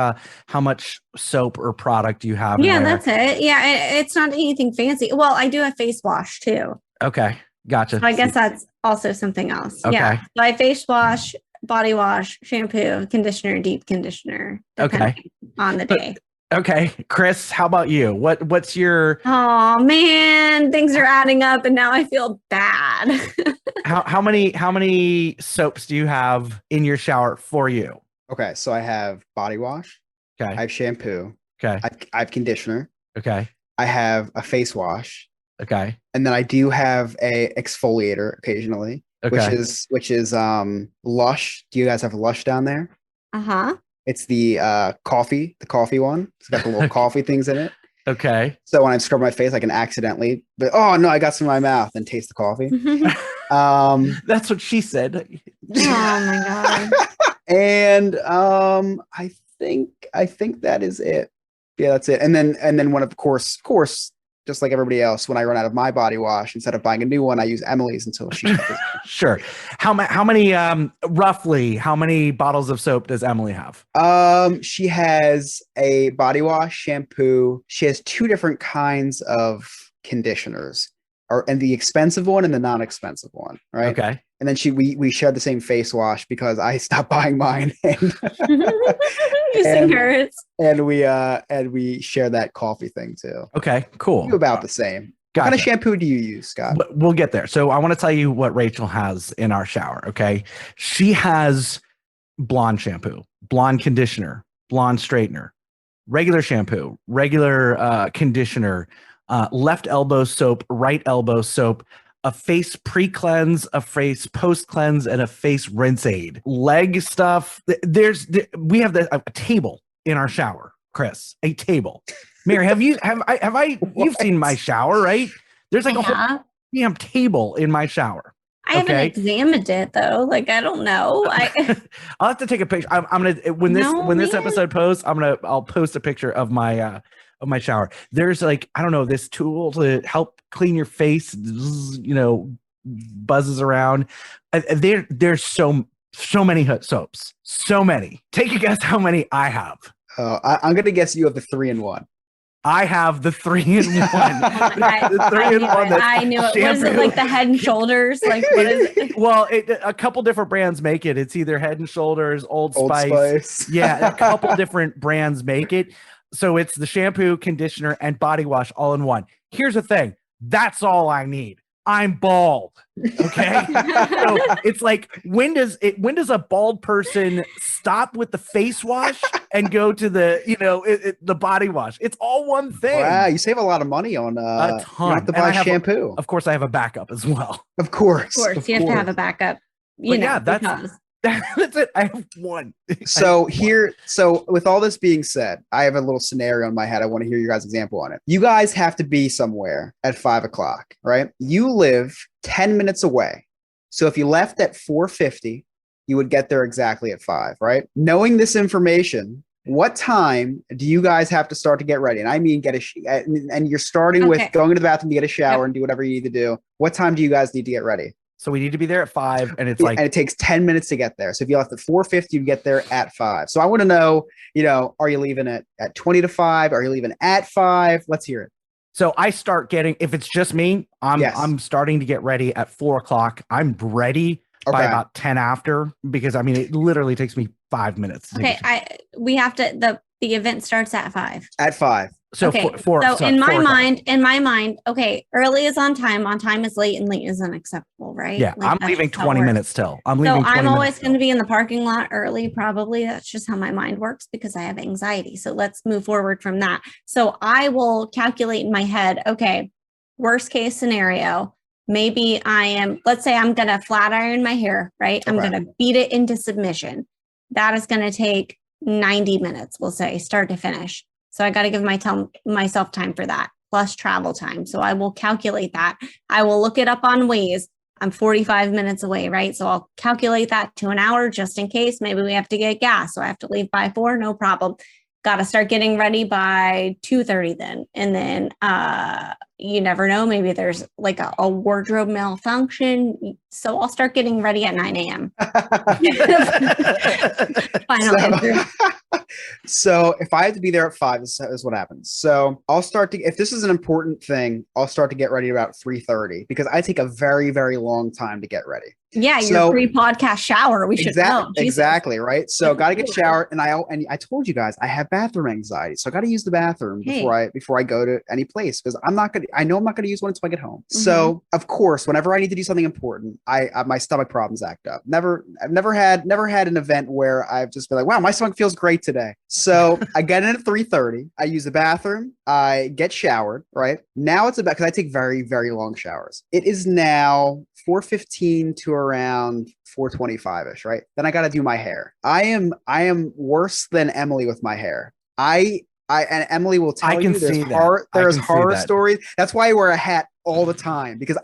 [SPEAKER 1] soap or product you have.
[SPEAKER 2] Yeah,
[SPEAKER 1] in there.
[SPEAKER 2] that's it. Yeah, it's not anything fancy. Well, I do have face wash too.
[SPEAKER 1] Okay, gotcha.
[SPEAKER 2] So I guess that's also something else.
[SPEAKER 1] Okay.
[SPEAKER 2] Yeah. So I face wash, body wash, shampoo, conditioner, deep conditioner.
[SPEAKER 1] Okay.
[SPEAKER 2] On the day.
[SPEAKER 1] Okay, Chris, how about you? What's your?
[SPEAKER 2] Oh man, things are adding up, and now I feel bad.
[SPEAKER 1] how many soaps do you have in your shower for you?
[SPEAKER 3] Okay, so I have body wash.
[SPEAKER 1] Okay.
[SPEAKER 3] I have shampoo.
[SPEAKER 1] Okay.
[SPEAKER 3] I have conditioner.
[SPEAKER 1] Okay.
[SPEAKER 3] I have a face wash.
[SPEAKER 1] Okay.
[SPEAKER 3] And then I do have a exfoliator occasionally,
[SPEAKER 1] Okay.
[SPEAKER 3] which is Lush. Do you guys have Lush down there?
[SPEAKER 2] Uh-huh.
[SPEAKER 3] It's the coffee one. It's got the little coffee things in it.
[SPEAKER 1] Okay.
[SPEAKER 3] So when I scrub my face, I can accidentally, but oh no, I got some in my mouth and taste the coffee.
[SPEAKER 1] That's what she said.
[SPEAKER 2] Oh my god.
[SPEAKER 3] And I think that is it. Yeah, that's it. And then when of course, just like everybody else, when I run out of my body wash, instead of buying a new one, I use Emily's until she.
[SPEAKER 1] Sure. How many roughly how many bottles of soap does Emily have?
[SPEAKER 3] She has a body wash, shampoo. She has 2 different kinds of conditioners, and the expensive one and the non-expensive one, right?
[SPEAKER 1] Okay.
[SPEAKER 3] And then we share the same face wash because I stopped buying mine, and
[SPEAKER 2] Using hers.
[SPEAKER 3] and we share that coffee thing too.
[SPEAKER 1] Okay, cool.
[SPEAKER 3] Do about the same. What kind of shampoo do you use, Scott?
[SPEAKER 1] But we'll get there. So I want to tell you what Rachel has in our shower. Okay. She has blonde shampoo, blonde conditioner, blonde straightener, regular shampoo, regular conditioner, left elbow soap, right elbow soap, a face pre-cleanse, a face post-cleanse, and a face rinse aid. Leg stuff. We have a table in our shower, Chris. A table. Mary, you've seen my shower, right? There's like a whole damn table in my shower.
[SPEAKER 2] I haven't examined it though. Like, I don't know.
[SPEAKER 1] I'll have to take a picture. I'm gonna when this episode posts, I'll post a picture of my shower. There's like, I don't know, this tool to help clean your face, buzzes around. There's so many soaps. So many. Take a guess how many I have.
[SPEAKER 3] I'm gonna guess you have the 3-in-1.
[SPEAKER 1] I have the 3-in-1. The 3-in-1.
[SPEAKER 2] I knew it. What is it, like the Head and Shoulders? Like, what is it?
[SPEAKER 1] Well, a couple different brands make it. It's either Head and Shoulders, Old Spice. Yeah, a couple different brands make it. So it's the shampoo, conditioner, and body wash all in one. Here's the thing. That's all I need. I'm bald. Okay. So it's like, when does a bald person stop with the face wash and go to the the body wash? It's all one thing.
[SPEAKER 3] Wow, you save a lot of money on
[SPEAKER 1] a ton.
[SPEAKER 3] You don't have to buy shampoo.
[SPEAKER 1] Of course, I have a backup as well.
[SPEAKER 3] Of course,
[SPEAKER 2] you have to have a backup.
[SPEAKER 1] That's it. I have one.
[SPEAKER 3] So with all this being said, I have a little scenario in my head. I want to hear your guys' example on it. You guys have to be somewhere at 5:00, right? You live 10 minutes away. So if you left at 4:50, you would get there exactly at 5, right? Knowing this information, what time do you guys have to start to get ready? And I mean, and you're starting with going to the bathroom to get a shower and do whatever you need to do. What time do you guys need to get ready?
[SPEAKER 1] So we need to be there at 5, and
[SPEAKER 3] and it takes 10 minutes to get there. So if you left at 4:50, you get there at 5. So I want to know, are you leaving at 20 to 5? Are you leaving at 5? Let's hear it.
[SPEAKER 1] So I start getting, if it's just me, I'm starting to get ready at 4:00. I'm ready by about 10 after, because it literally takes me 5 minutes.
[SPEAKER 2] Okay, we have to. The event starts at 5.
[SPEAKER 3] At 5.
[SPEAKER 1] So
[SPEAKER 2] in my mind, okay, early is on time is late, and late is unacceptable, right?
[SPEAKER 1] Yeah,
[SPEAKER 2] like,
[SPEAKER 1] I'm leaving 20 minutes till. I'm
[SPEAKER 2] always going to be in the parking lot early, probably. That's just how my mind works because I have anxiety. So let's move forward from that. So I will calculate in my head, okay, worst case scenario, maybe let's say I'm going to flat iron my hair, right? I'm going to beat it into submission. That is going to take 90 minutes, we'll say, start to finish. So I got to give myself time for that, plus travel time. So I will calculate that. I will look it up on Waze. I'm 45 minutes away, right? So I'll calculate that to an hour just in case. Maybe we have to get gas. So I have to leave by 4, no problem. got to start getting ready by 2:30 then. And then you never know, maybe there's like a wardrobe malfunction. So I'll start getting ready at 9 a.m. Final answer.
[SPEAKER 3] So if I have to be there at 5, this is what happens. So I'll start to, if this is an important thing, I'll start to get ready about 3:30 because I take a very, very long time to get ready.
[SPEAKER 2] Yeah, your
[SPEAKER 3] So-
[SPEAKER 2] pre-podcast shower. We should know. Jesus.
[SPEAKER 3] Exactly, right? So got to get showered, and I told you guys I have bathroom anxiety, so I got to use the bathroom before I go to any place because I know I'm not gonna use one until I get home. So of course, whenever I need to do something important, my stomach problems act up. I've never had an event where I've just been like, wow, my stomach feels great today. So I get in at 3:30. I use the bathroom. I get showered. Right now it's about because I take very, very long showers. It is now 4:15 to around 4:25ish, right? Then I got to do my hair. I am worse than Emily with my hair. And Emily will tell you there's horror stories. That's why I wear a hat all the time because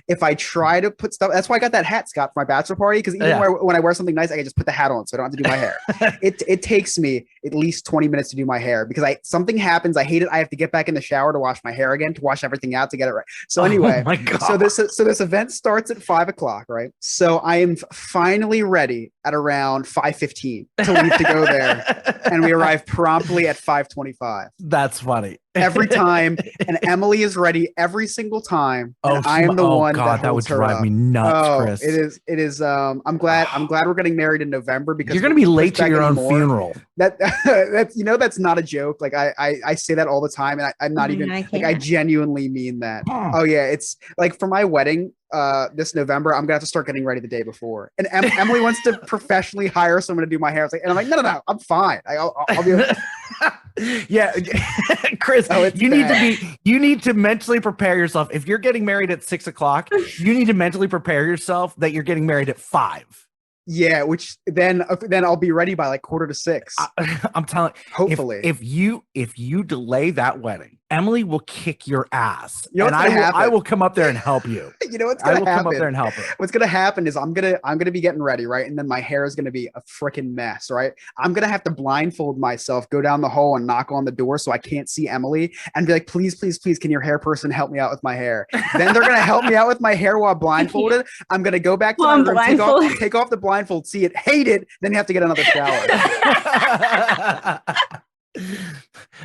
[SPEAKER 3] if I try to put stuff, that's why I got that hat, Scott, for my bachelor party. Because even when I wear something nice, I can just put the hat on, so I don't have to do my hair. It takes me at least 20 minutes to do my hair because something happens. I hate it. I have to get back in the shower to wash my hair again, to wash everything out to get it right. So anyway, so this event starts at 5 o'clock, right? So I am finally ready at around 5:15 to leave to go there, and we arrive promptly at 5:25.
[SPEAKER 1] That's funny.
[SPEAKER 3] Every time, and Emily is ready every single time. And I am the one.
[SPEAKER 1] God, that would drive me nuts, Chris.
[SPEAKER 3] It is. I'm glad we're getting married in November because
[SPEAKER 1] you're going to be late to your own funeral.
[SPEAKER 3] That's not a joke. Like I say that all the time, and I'm not even like I genuinely mean that. Oh yeah, it's like for my wedding. This November, I'm gonna have to start getting ready the day before. And Emily wants to professionally hire someone to do my hair. And I'm like, no, I'm fine. I'll be.
[SPEAKER 1] Yeah, Chris, you need to mentally prepare yourself. If you're getting married at 6 o'clock, you need to mentally prepare yourself that you're getting married at 5.
[SPEAKER 3] Yeah, which then I'll be ready by like 5:45.
[SPEAKER 1] I'm telling.
[SPEAKER 3] Hopefully,
[SPEAKER 1] if you delay that wedding, Emily will kick your ass,
[SPEAKER 3] you know
[SPEAKER 1] and I will come up there and help you.
[SPEAKER 3] You know what's gonna happen? I will
[SPEAKER 1] come up there and help her.
[SPEAKER 3] What's gonna happen is I'm gonna be getting ready, right, and then my hair is gonna be a freaking mess, right? I'm gonna have to blindfold myself, go down the hall, and knock on the door so I can't see Emily, and be like, please, can your hair person help me out with my hair? Then they're gonna help me out with my hair while blindfolded. I'm gonna go back to my room, take off the blindfold, see it, hate it, then you have to get another shower.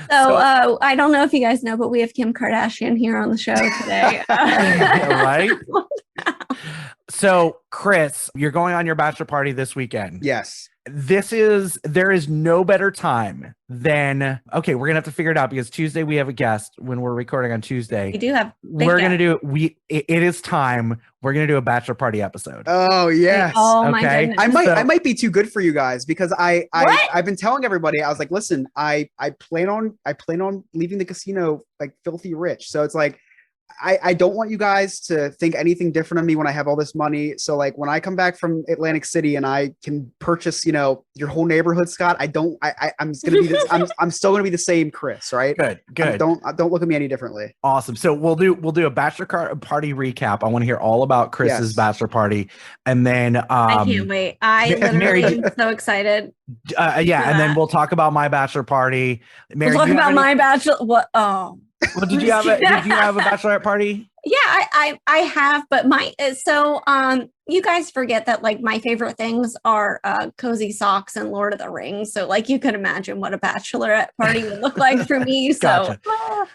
[SPEAKER 2] So I don't know if you guys know, but we have Kim Kardashian here on the show today.
[SPEAKER 1] Right? So, Chris, you're going on your bachelor party this weekend.
[SPEAKER 3] Yes.
[SPEAKER 1] There is no better time than, okay, we're going to have to figure it out because Tuesday we have a guest when we're recording on Tuesday.
[SPEAKER 2] We do have,
[SPEAKER 1] we're going to do, it is time. We're going to do a bachelor party episode.
[SPEAKER 3] Oh, yes.
[SPEAKER 2] Oh, my goodness.
[SPEAKER 3] I might be too good for you guys because I've been telling everybody, I was like, listen, I plan on leaving the casino like filthy rich. So it's like, I don't want you guys to think anything different of me when I have all this money. So like when I come back from Atlantic City and I can purchase, your whole neighborhood, Scott, I'm still going to be the same Chris, right?
[SPEAKER 1] Good.
[SPEAKER 3] Don't look at me any differently.
[SPEAKER 1] Awesome. So we'll do a bachelor party recap. I want to hear all about Chris's bachelor party. And then
[SPEAKER 2] I can't wait. I literally am so excited.
[SPEAKER 1] And then we'll talk about my bachelor party. Mary,
[SPEAKER 2] we'll talk about my bachelor. What? Oh.
[SPEAKER 1] Well, did you have a bachelorette party?
[SPEAKER 2] Yeah, I have, but you guys forget that like my favorite things are cozy socks and Lord of the Rings. So like you could imagine what a bachelorette party would look like for me.
[SPEAKER 1] Gotcha.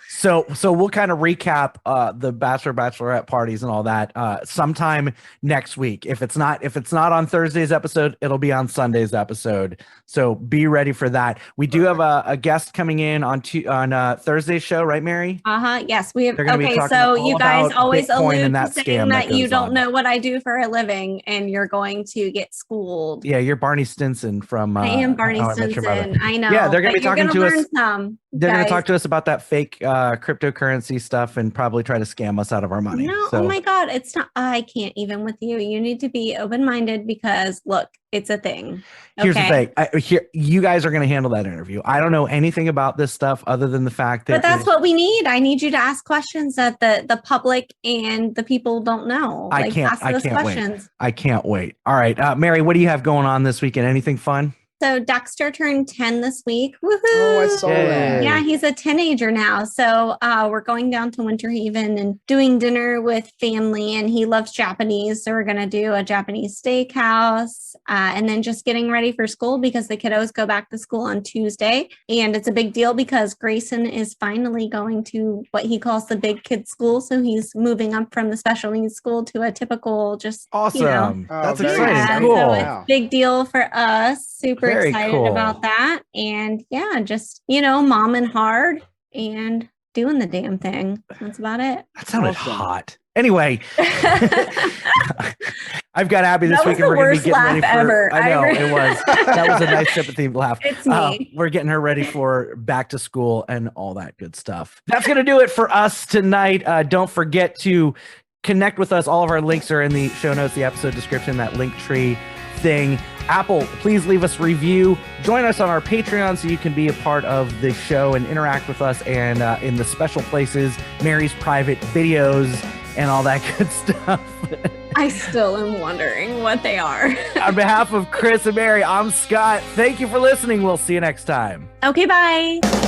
[SPEAKER 1] So we'll kind of recap the bachelorette parties and all that sometime next week. If it's not on Thursday's episode, it'll be on Sunday's episode. So be ready for that. We do have a guest coming in on Thursday's show, right, Mary?
[SPEAKER 2] Yes, we have. Okay, so you guys always allude to saying that you don't know what I do for a living and you're going to get schooled.
[SPEAKER 1] Yeah, you're Barney Stinson from
[SPEAKER 2] I am Barney Stinson. I know.
[SPEAKER 1] Yeah, they're going to be talking to us. They're going to talk to us about that fake cryptocurrency stuff and probably try to scam us out of our money.
[SPEAKER 2] No, oh my God, it's not. I can't even with you. You need to be open-minded because look, it's a thing.
[SPEAKER 1] Here's the thing. You guys are going to handle that interview. I don't know anything about this stuff other than the fact that.
[SPEAKER 2] But that's what we need. I need you to ask questions that the public and the people don't know.
[SPEAKER 1] I can't wait. I can't wait. All right, Mary, what do you have going on this weekend? Anything fun?
[SPEAKER 2] So Dexter turned 10 this week. Woohoo!
[SPEAKER 3] Oh, I saw that.
[SPEAKER 2] Yeah, he's a teenager now. So we're going down to Winter Haven and doing dinner with family. And he loves Japanese. So we're going to do a Japanese steakhouse and then just getting ready for school because the kiddos go back to school on Tuesday. And it's a big deal because Grayson is finally going to what he calls the big kid school. So he's moving up from the special needs school to a typical just,
[SPEAKER 1] Awesome.
[SPEAKER 2] you know.
[SPEAKER 1] That's
[SPEAKER 3] very
[SPEAKER 1] exciting.
[SPEAKER 2] Yeah,
[SPEAKER 1] Cool.
[SPEAKER 2] so it's a big deal for us. Super
[SPEAKER 1] Very
[SPEAKER 2] excited
[SPEAKER 1] cool.
[SPEAKER 2] about that. And yeah, just, mom and hard and doing the damn thing. That's about it.
[SPEAKER 1] That sounded
[SPEAKER 3] Awesome.
[SPEAKER 1] hot. Anyway, I've got Abby this
[SPEAKER 2] That was
[SPEAKER 1] week, and
[SPEAKER 2] the
[SPEAKER 1] we're going to
[SPEAKER 2] worst
[SPEAKER 1] be getting ready
[SPEAKER 2] laugh
[SPEAKER 1] for.
[SPEAKER 2] ever.
[SPEAKER 1] I know
[SPEAKER 2] I
[SPEAKER 1] it was. That was a nice sympathy laugh.
[SPEAKER 2] It's me.
[SPEAKER 1] We're getting her ready for back to school and all that good stuff. That's going to do it for us tonight. Don't forget to connect with us. All of our links are in the show notes, the episode description, that link tree thing. Apple, please leave us a review. Join us on our Patreon so you can be a part of the show and interact with us and in the special places, Mary's private videos and all that good stuff.
[SPEAKER 2] I still am wondering what they are.
[SPEAKER 1] On behalf of Chris and Mary, I'm Scott. Thank you for listening. We'll see you next time.
[SPEAKER 2] Okay, bye.